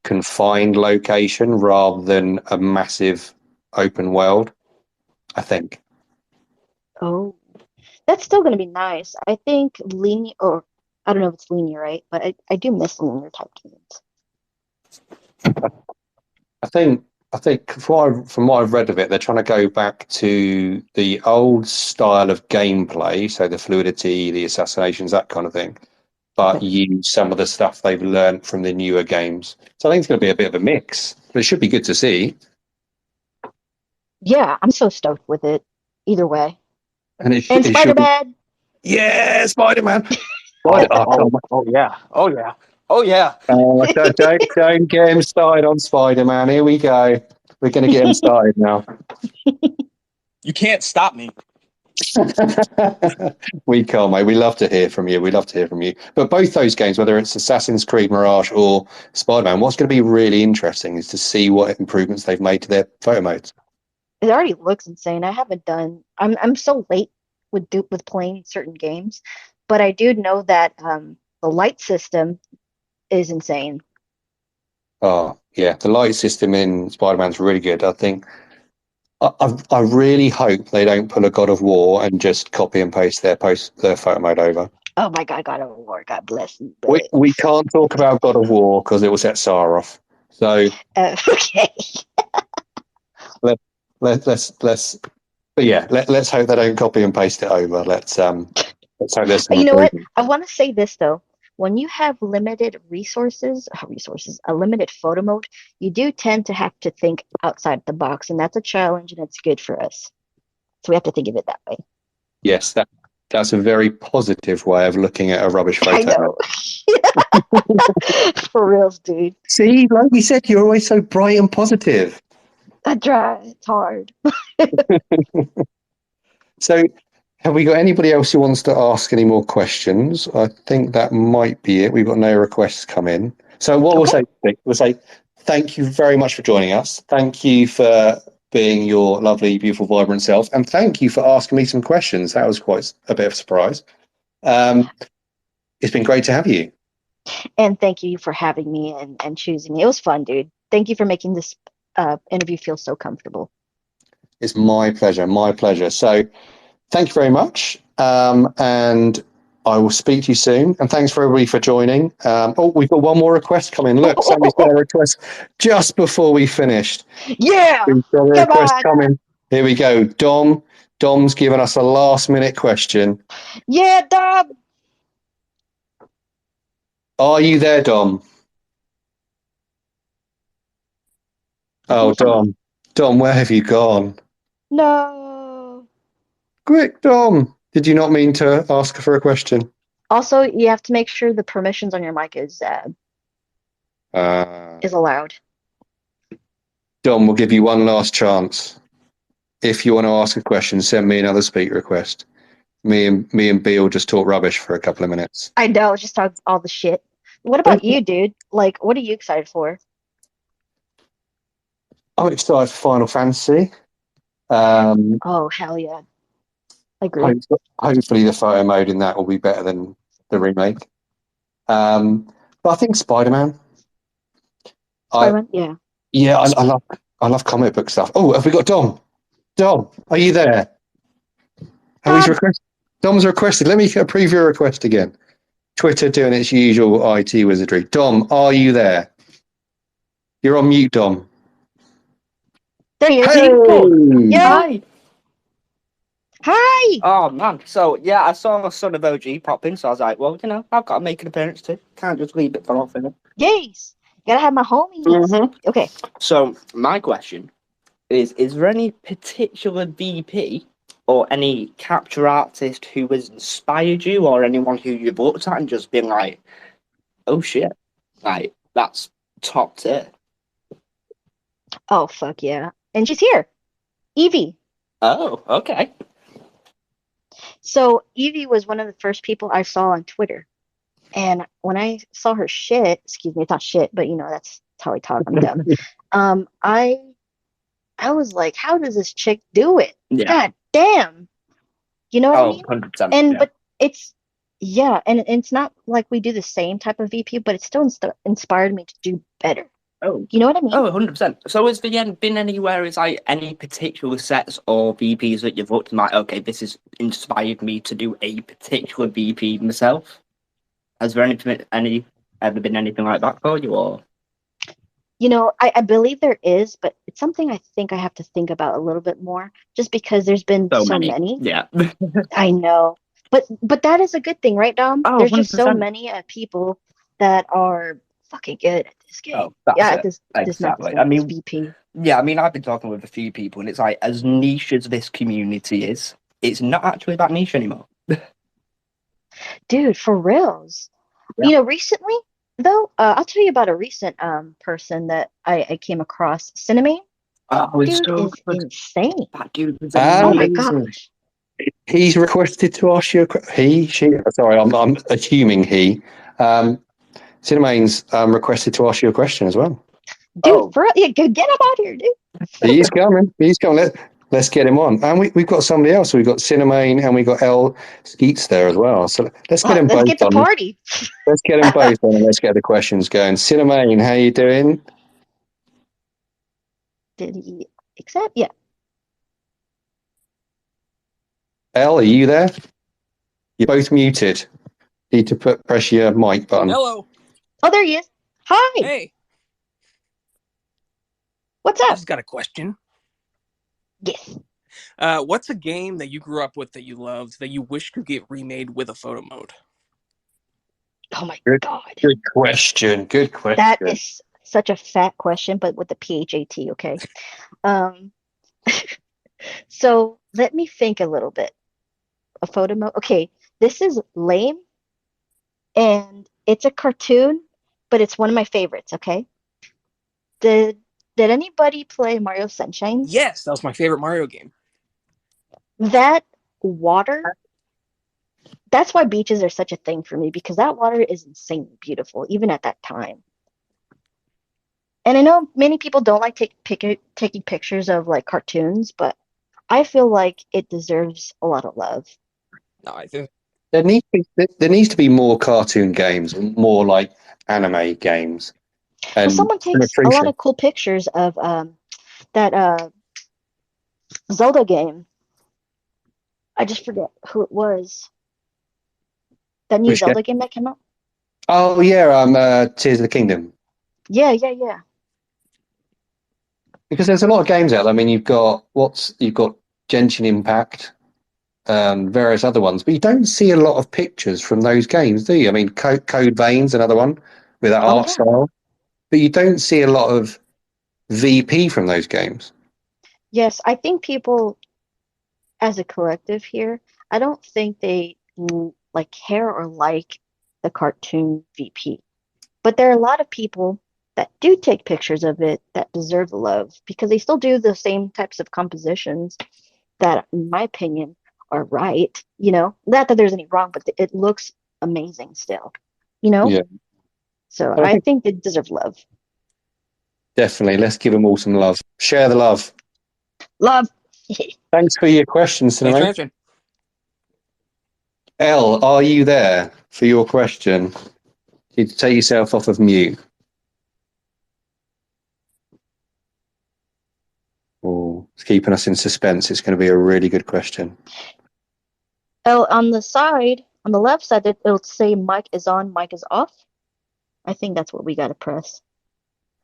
confined location rather than a massive open world, I think. Oh, that's still going to be nice. I think linear, or I don't know if it's linear, right? But I do miss linear type games. I think from what I've read of it, they're trying to go back to the old style of gameplay, so the fluidity, the assassinations, that kind of thing, but use some of the stuff they've learned from the newer games. So I think it's going to be a bit of a mix, but it should be good to see. Yeah, I'm so stoked with it. Either way. And And should be, Spider-Man. yeah, Spider-Man. Oh yeah. Oh yeah. Oh yeah. Don't get him started on Spider-Man. Here we go. We're going to get him started now. You can't stop me. We can't, mate. We love to hear from you. We love to hear from you. But both those games, whether it's Assassin's Creed Mirage or Spider-Man, what's going to be really interesting is to see what improvements they've made to their photo modes. It already looks insane. I haven't done. I'm so late with playing certain games, but I do know that the light system is insane. Oh, yeah. The light system in Spider-Man's really good. I think I really hope they don't pull a God of War and just copy and paste their photo mode over. Oh my God, God of War, God bless you. We can't talk about God of War because it will set Sarah off. So Okay. let's but yeah, let's hope they don't copy and paste it over. Let's hope there's some You know what? improvement. I want to say this though. When you have limited a limited photo mode, you do tend to have to think outside the box, and that's a challenge, and it's good for us. So we have to think of it that way. Yes, that's a very positive way of looking at a rubbish I photo. know. For reals, dude. See, like we said, you're always so bright and positive. I try. It's hard. So, have we got anybody else who wants to ask any more questions? I think that might be it. We've got no requests come in. So what we'll say thank you very much for joining us. Thank you for being your lovely, beautiful, vibrant self. And thank you for asking me some questions. That was quite a bit of a surprise. It's been great to have you. And thank you for having me and choosing me. It was fun, dude. Thank you for making this interview feel so comfortable. It's my pleasure. My pleasure. So thank you very much. And I will speak to you soon. And thanks for everybody for joining. We've got one more request coming. Look, somebody's got a request just before we finished. Yeah. We've got a request on. coming. Here we go. Dom's given us a last minute question. Yeah, Dom. Are you there, Dom? Oh, Dom, where have you gone? No. Quick, Dom. Did you not mean to ask for a question? Also, you have to make sure the permissions on your mic is allowed. Dom, we'll give you one last chance. If you want to ask a question, send me another speak request. Me and B will just talk rubbish for a couple of minutes. I know, just talk all the shit. What about you, dude? Like, what are you excited for? I'm excited for Final Fantasy. Oh, hell yeah. I agree. Hopefully the photo mode in that will be better than the remake. But I think Spider-Man. Spider-Man? Yeah. Yeah, I love comic book stuff. Oh, have we got Dom? Dom, are you there? Dom's requested. Let me approve your request again. Twitter doing its usual IT wizardry. Dom, are you there? You're on mute, Dom. There he is. Hey! Yo! Hi. Hi! Oh man. So yeah, I saw Son of OG pop in, so I was like, well, I've got to make an appearance too. Can't just leave it for nothing. Yes. Gotta have my homies. Mhm. Okay. So my question is there any particular VP or any capture artist who has inspired you, or anyone who you've looked at and just been like, oh shit, like that's top tier? Oh, fuck yeah. And she's here. Evie. Oh, okay. So Evie was one of the first people I saw on Twitter. And when I saw her shit, excuse me, it's not shit, but that's how I talk. I'm dumb. I was like, how does this chick do it? Yeah. God damn. You know what I Oh, mean? 100%. And yeah. but it's not like we do the same type of VP, but it still inspired me to do better. Oh, you know what I mean? Oh, 100%. So has there been anywhere, is like any particular sets or VPs that you've looked and like, okay, this has inspired me to do a particular VP myself? Has there ever been anything like that for you, or? I believe there is, but it's something I think I have to think about a little bit more, just because there's been so many. Yeah. I know. But that is a good thing, right, Dom? Oh, There's just so 100%. many people that are fucking good at this game. Oh, that's Yeah, it. at this Exactly. map, this VP. Yeah, I mean, I've been talking with a few people, and it's like, as niche as this community is, it's not actually that niche anymore. Dude, for reals. Yeah. Recently though, I'll tell you about a recent person that I came across. Cinnamon, Oh, it's dude so is good. insane. That dude was Oh my amazing. gosh. He's requested to ask you. He, she. Sorry, I'm assuming he. Cinemane's requested to ask you a question as well. Dude, yeah, get him out here, dude. He's coming. He's coming. Let's get him on. And we've got somebody else. We've got Cinemane and we've got L Skeets there as well. So let's get them Let's both get the on. party. Let's get them both on and let's get the questions going. Cinemane, how you doing? Did he accept? Yeah. L, are you there? You're both muted. Need to press your mic button. Hello. Oh, there he is. Hi. Hey, What's I up? just got a question. Yes. What's a game that you grew up with that you loved that you wish could get remade with a photo mode? Oh my Good. God. Good question. Good question. That is such a fat question, but with the PHAT, okay. So let me think a little bit. A photo mode. Okay, this is lame and it's a cartoon, but it's one of my favorites, okay? Did anybody play Mario Sunshine? Yes, that was my favorite Mario game. That water, that's why beaches are such a thing for me because that water is insanely beautiful, even at that time. And I know many people don't like taking pictures of like cartoons, but I feel like it deserves a lot of love. No, I think There needs to be more cartoon games, more like anime games. Well, And someone takes a lot of cool pictures of that Zelda game. I just forget who it was. That new Which game? Zelda game that came out. Oh yeah, Tears of the Kingdom. Yeah. Because there's a lot of games out there. I mean, you've got Genshin Impact, various other ones, but you don't see a lot of pictures from those games, do you? I mean, Code Vein's another one with that art yeah. style, but you don't see a lot of VP from those games. Yes, I think people as a collective here, I don't think they like care or like the cartoon VP. But there are a lot of people that do take pictures of it that deserve love because they still do the same types of compositions that, in my opinion, are right. Not that there's any wrong, but it looks amazing still. Yeah. So I I think they deserve love. Definitely. Let's give them all some love. Share the love. Love. Thanks for your questions, thanks for Cinnamon. answering. Elle, are you there for your question? You need to take yourself off of mute. Oh, it's keeping us in suspense. It's going to be a really good question. Oh, on the left side, it'll say mic is on, mic is off. I think that's what we got to press.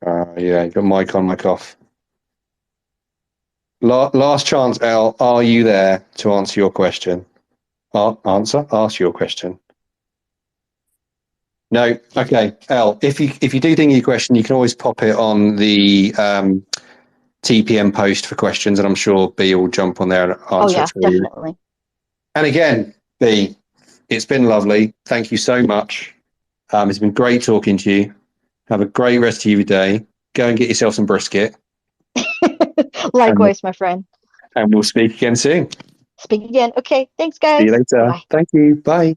Yeah, you got mic on, mic off. Last chance, Elle. Are you there to answer your question? Ask your question. No. Okay, Elle. If you do think of your question, you can always pop it on the TPM post for questions, and I'm sure B will jump on there and answer it for you. Definitely. And again, B, it's been lovely. Thank you so much. It's been great talking to you. Have a great rest of your day. Go and get yourself some brisket. Likewise, my friend. And we'll speak again soon. Speak again. Okay, thanks, guys. See you later. Bye. Thank you. Bye.